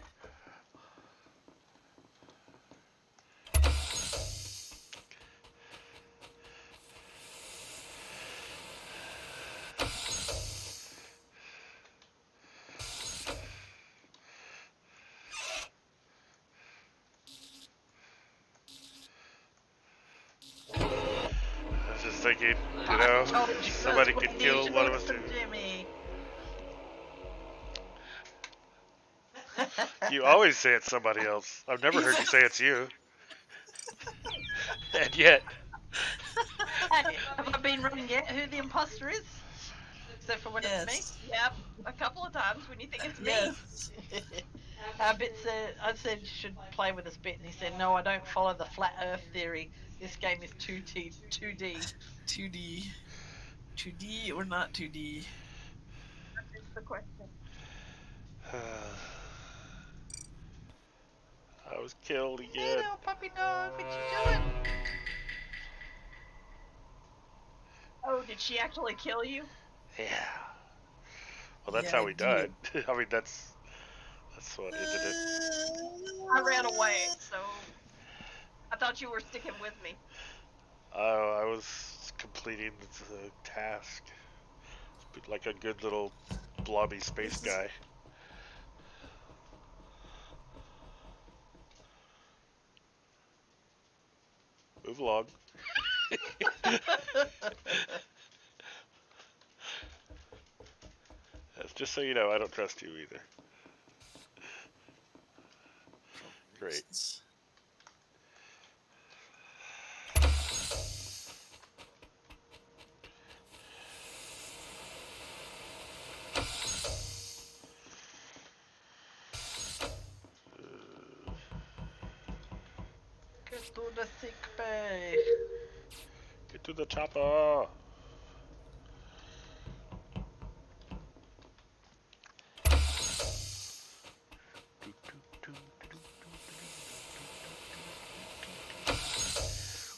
I was just thinking, you I know, told you, somebody could Wendy, kill should one of us listen too. to me. You always say it's somebody else. I've never heard you say it's you. And yet, Hey, have I been wrong yet who the imposter is? Except for when Yes. it's Yep, a couple of times when you think it's me. Yes. me. I said you should play with this bit, and he said, no, I don't follow the flat earth theory. This game is 2D. 2D. 2D or not 2D? That is the question. I was killed Hey, again. little puppy dog, what you doing? Oh, did she actually kill you? Yeah. Well, that's Yeah, how I we died. did. I mean, that's what ended it. I ran away, so I thought you were sticking with me. I was completing the task. Like a good little blobby space guy. Move along. Just so you know, I don't trust you either. Great. Get to the sick bay. Get to the chopper.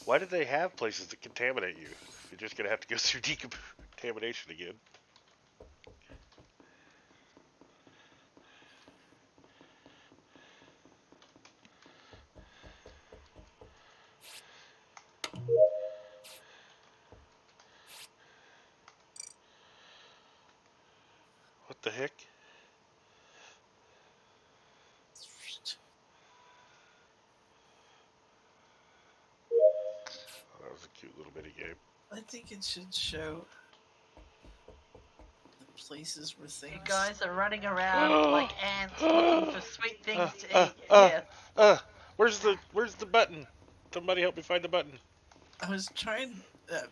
Why did they have places to contaminate you? You're just gonna have to go through decontamination again. What the heck? Oh, that was a cute little mini game. I think it should show the places where things. You guys are running around like ants looking for sweet things to eat. Yes. Where's the button? Somebody help me find the button. I was trying,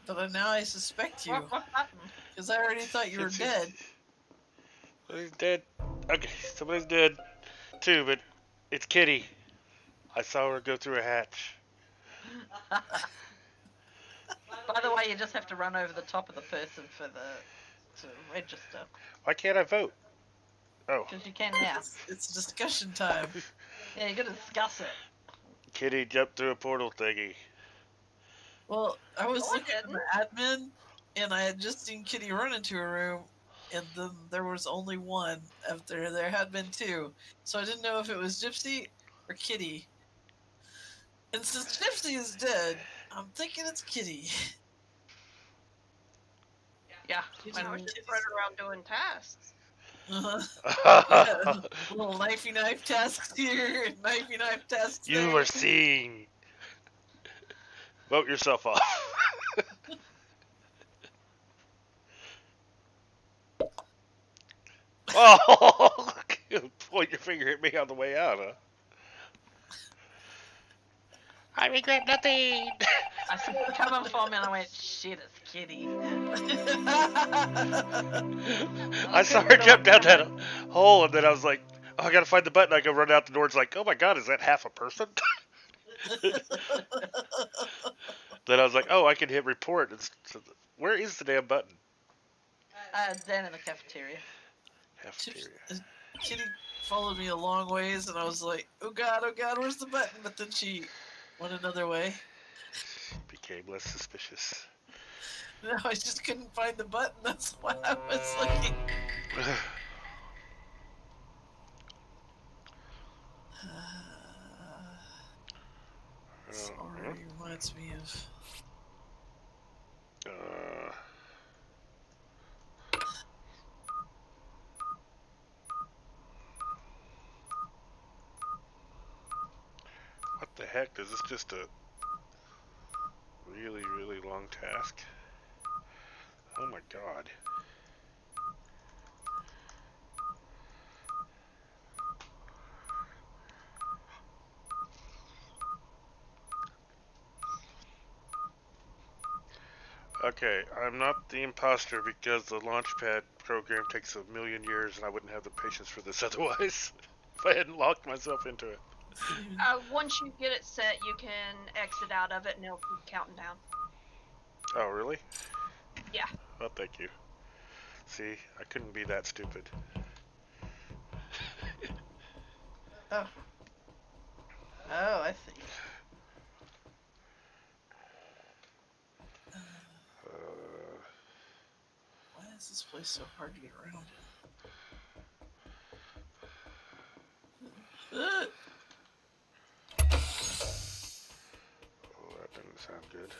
but now I suspect you What button? because I already thought you were dead. Somebody's dead. Okay, somebody's dead too, but it's Kitty. I saw her go through a hatch. By the way, you just have to run over the top of the person to register. Why can't I vote? Oh. Because you can now. It's discussion time. Yeah, you got to discuss it. Kitty jumped through a portal thingy. Well, I was Oh, I looking at the admin, and I had just seen Kitty run into a room, and then there was only one after there had been two. So I didn't know if it was Gypsy or Kitty. And since Gypsy is dead, I'm thinking it's Kitty. Yeah. I was just running around doing tasks. Yeah, little knifey knife tasks here and knifey knife tasks there. You were seen. Vote yourself off. Oh, point your finger at me on the way out, huh? I regret nothing. I said, coming for me, and I went, shit, it's Kitty. I saw her jump down that hole, and then I was like, oh, I gotta find the button. I go run out the door. It's like, oh my god, is that half a person? Then I was like, oh, I can hit report. Where is the damn button? Down in the cafeteria. Cafeteria. Kitty followed me a long ways, and I was like, oh god, where's the button? But then she went another way. Became less suspicious. No, I just couldn't find the button. That's why I was looking. This already reminds me of. What the heck? Is this just a really, really long task? Oh my god. Okay, I'm not the imposter because the Launchpad program takes 1,000,000 years and I wouldn't have the patience for this otherwise if I hadn't locked myself into it. Once you get it set, you can exit out of it and it'll keep counting down. Oh, really? Yeah. Oh, thank you. See, I couldn't be that stupid. Oh. Oh, I see. Why is this place so hard to get around? Oh, that didn't sound good.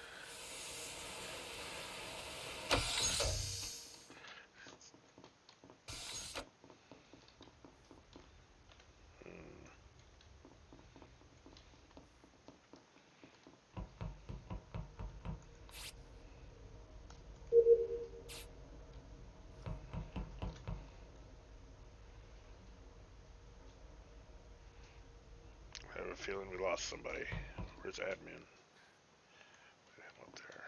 I have a feeling we lost somebody. Where's admin? Put him up there.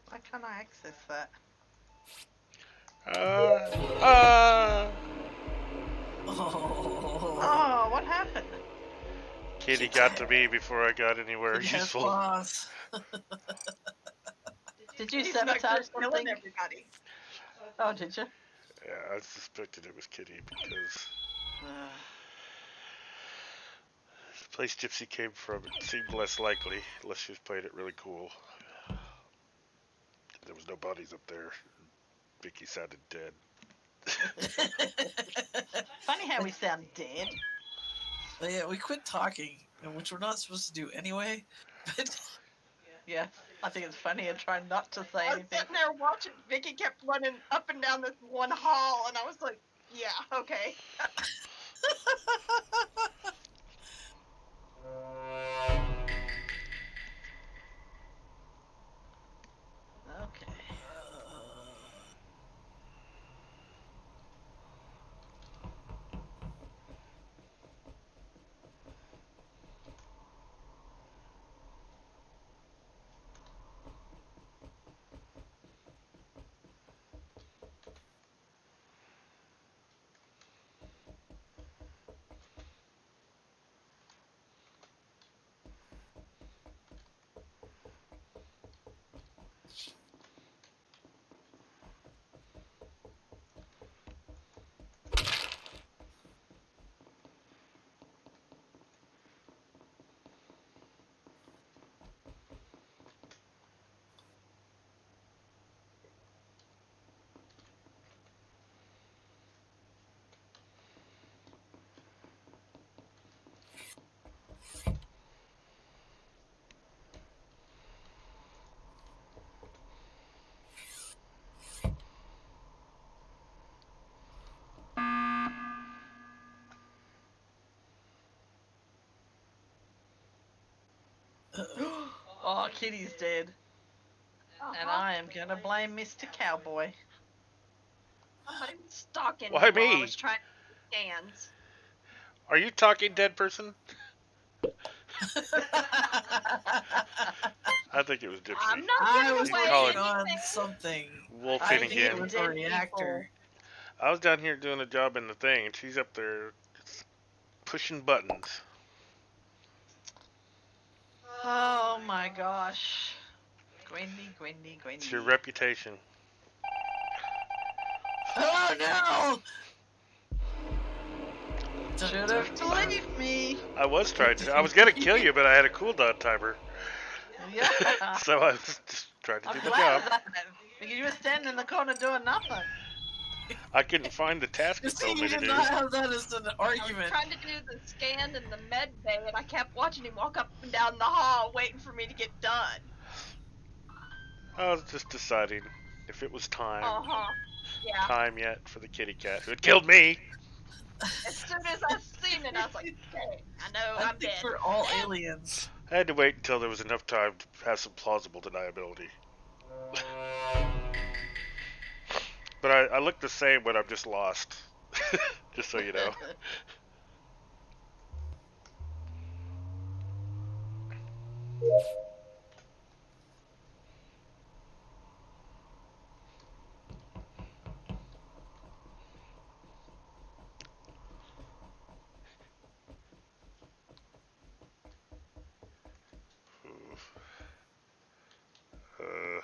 Why can't I access that? Oh, what happened? Kitty got to me before I got anywhere Kitty has useful. claws. Did you He's sabotage killing something? everybody. Oh, did you? Yeah, I suspected it was Kitty because the place Gypsy came from it seemed less likely, unless she was playing it really cool. There was no bodies up there. Vicky sounded dead. Funny how we sound dead. Yeah, we quit talking, which we're not supposed to do anyway. But Yeah, I think it's funnier trying not to say I was anything. sitting there watching. Vicky kept running up and down this one hall, and I was like, yeah, okay. Okay. Oh, Kitty's dead. And I am gonna blame Mr. Cowboy. Somebody was stalking Why me while I me? was trying to do scans. Are you talking, dead person? I think it was Gypsy. I'm not I giving was away calling- working on anything. something. Wolfing I think again. it was a Dead reactor. I was down here doing a job in the thing, and she's up there pushing buttons. Oh my gosh. Gwendy. It's your reputation. Oh no! Should have believed me. I was trying to. I was gonna kill you, but I had a cooldown timer, Yeah. so I was just trying to I'm do the glad job. of that. Because you were standing in the corner doing nothing. I couldn't find the task You it see, told you me to did do. not have that as an I was argument. trying to do the scan in the med bay, and I kept watching him walk up and down the hall, waiting for me to get done. I was just deciding if it was time. Yeah. Time yet for the kitty cat who had killed me. As soon as I seen it, I was like, "Okay, I know I I'm think dead." we're all aliens. I had to wait until there was enough time to have some plausible deniability. But I look the same when I'm just lost. Just so you know. Uh,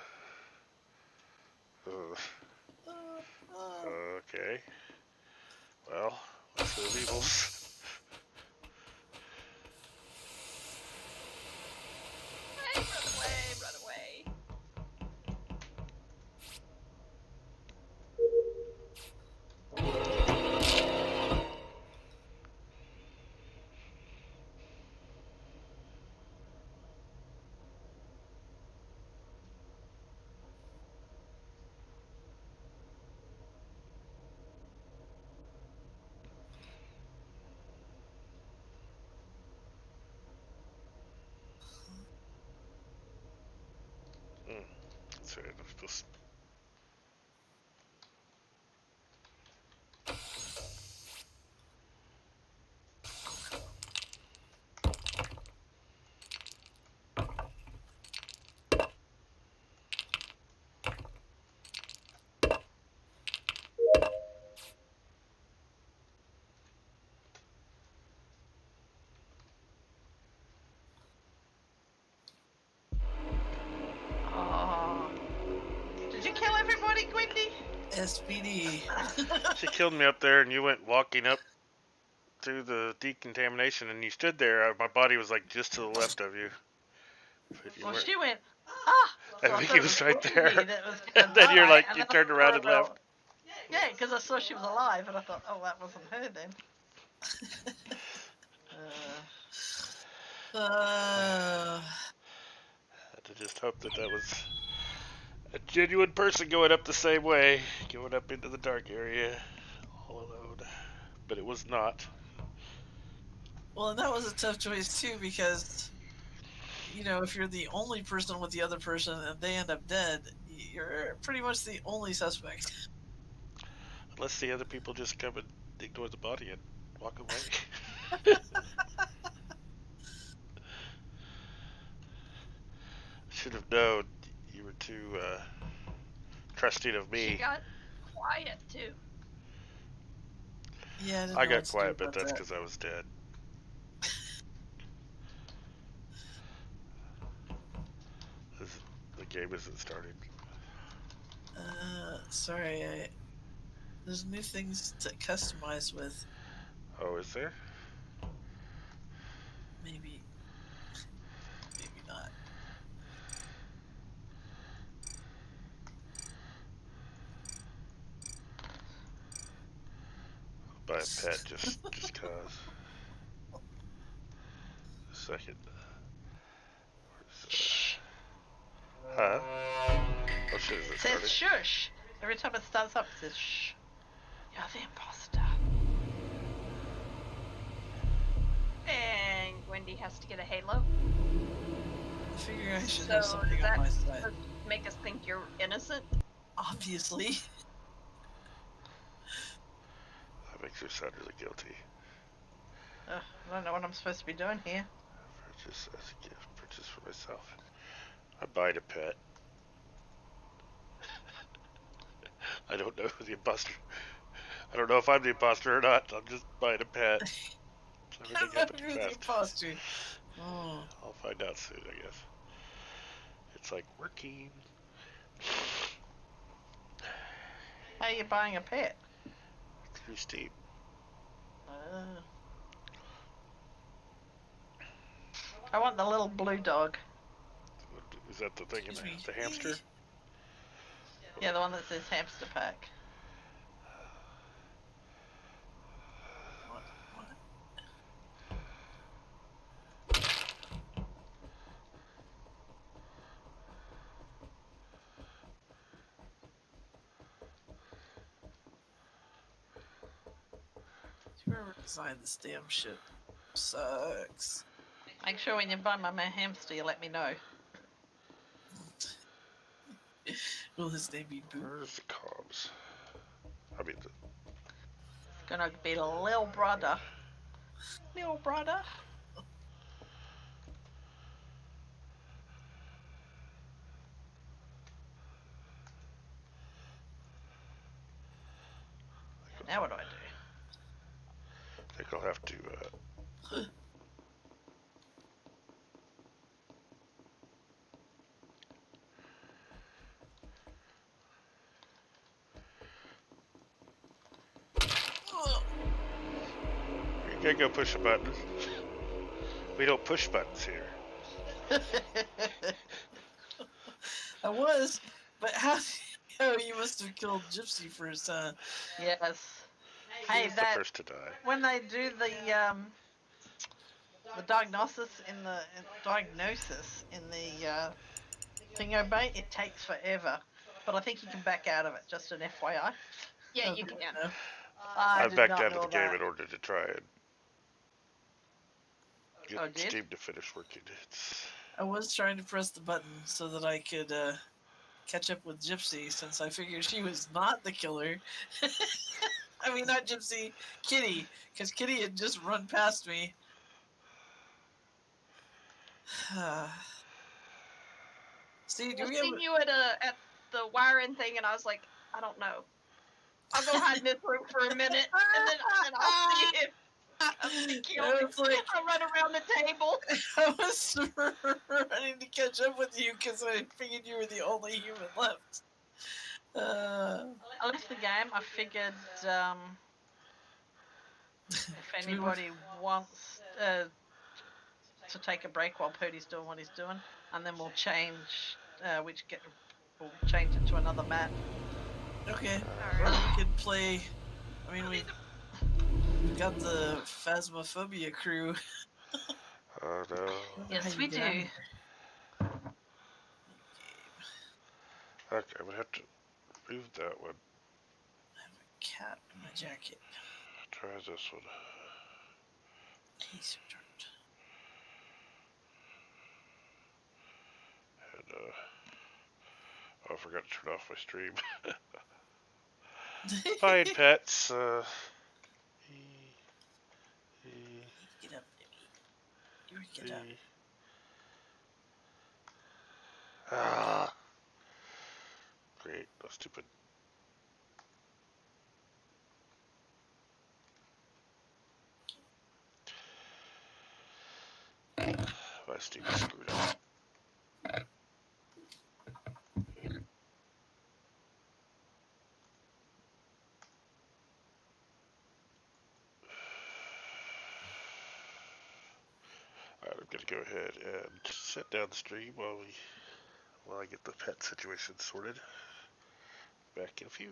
okay. Well, let's go evils. Hey, run away. That's right. I'm supposed Oh. Did you kill everybody, Gwendy? SPD. She killed me up there, and you went walking up through the decontamination, and you stood there. My body was like just to the left of you. But you Well, weren't. she went, ah! I So think thought he it was right Gwendy there. that was gonna And then you're die, like, and you then I turned around and thought, left. Yeah, because I saw she was alive, and I thought, oh, that wasn't her then. Uh, I had to just hope that that was a genuine person going up the same way, going up into the dark area, all alone. But it was not. well, and that was a tough choice too, because you know, if you're the only person with the other person and they end up dead, you're pretty much the only suspect. Unless the other people just come and ignore the body and walk away. Should have known you were too trusting of She me. got quiet too. Yeah, I, didn't I know got what to do quiet, but about that's that. because I was dead. The game isn't started. Sorry, there's new things to customize with. Oh, is there? Maybe not. I'll buy a pet just cause. A second. Shh. Huh? Oh shit, is it It says started? shush. Every time it starts up, it says shh. You're the imposter. And Gwendy has to get a halo. figure I should So have something does on that my side. make us think you're innocent? Obviously. That makes her sound really guilty. I don't know what I'm supposed to be doing here. Purchase as a gift. Purchase for myself. I'm buying a pet. I don't know who the imposter. I don't know if I'm the imposter or not. I'm just buying a pet. Everything happened You're the fast. imposter. Oh. I'll find out soon, I guess. It's like working. How are you buying a pet? Through Steam. I want the little blue dog. Is that the thing in Excuse me. the hamster? Yeah, the one that says hamster pack. What? Whoever designed this damn shit sucks. Make sure when you buy my hamster, you let me know. Will his name be Boo? Where's the comms? I mean, It's gonna be little brother. Little brother. Now what do I do? I think I'll have to. You can't go push a button. We don't push buttons here. I was, but how? Oh, you must have killed Gypsy first, huh? Yes. Hey, He's the that first to die. when they do the diagnosis in the thingo bait, it takes forever. But I think you can back out of it. Just an FYI. Yeah, Oh, you good can. to know. I I've did backed not out of know the game that. in order to try and get Oh, did? Steam to finish working. I was trying to press the button so that I could catch up with Gypsy, since I figured she was not the killer. I mean, not Gypsy, Kitty, because Kitty had just run past me. See, do I we have? seen you at the wiring thing, and I was like, I don't know. I'll go hide in this room for a minute, and then I'll see if he kills I me. was like, I'll run around the table. I was running to catch up with you because I figured you were the only human left. I left the game. I figured if anybody wants to take a break while Purdy's doing what he's doing, and then we'll change we'll change it to another map. Okay, All or right. we could play. I mean, we've got the Phasmophobia crew. Oh no. Yes, we do. Okay, Okay, I'm gonna have to move that one. I have a cat in my jacket. Try this one. He's returned. And oh, I forgot to turn off my stream. Buying pets. Get up, baby. You get up. Ah, great. That's stupid. My Steam is screwed up. Alright, I'm gonna go ahead and shut down the stream while I get the pet situation sorted. Back in a few.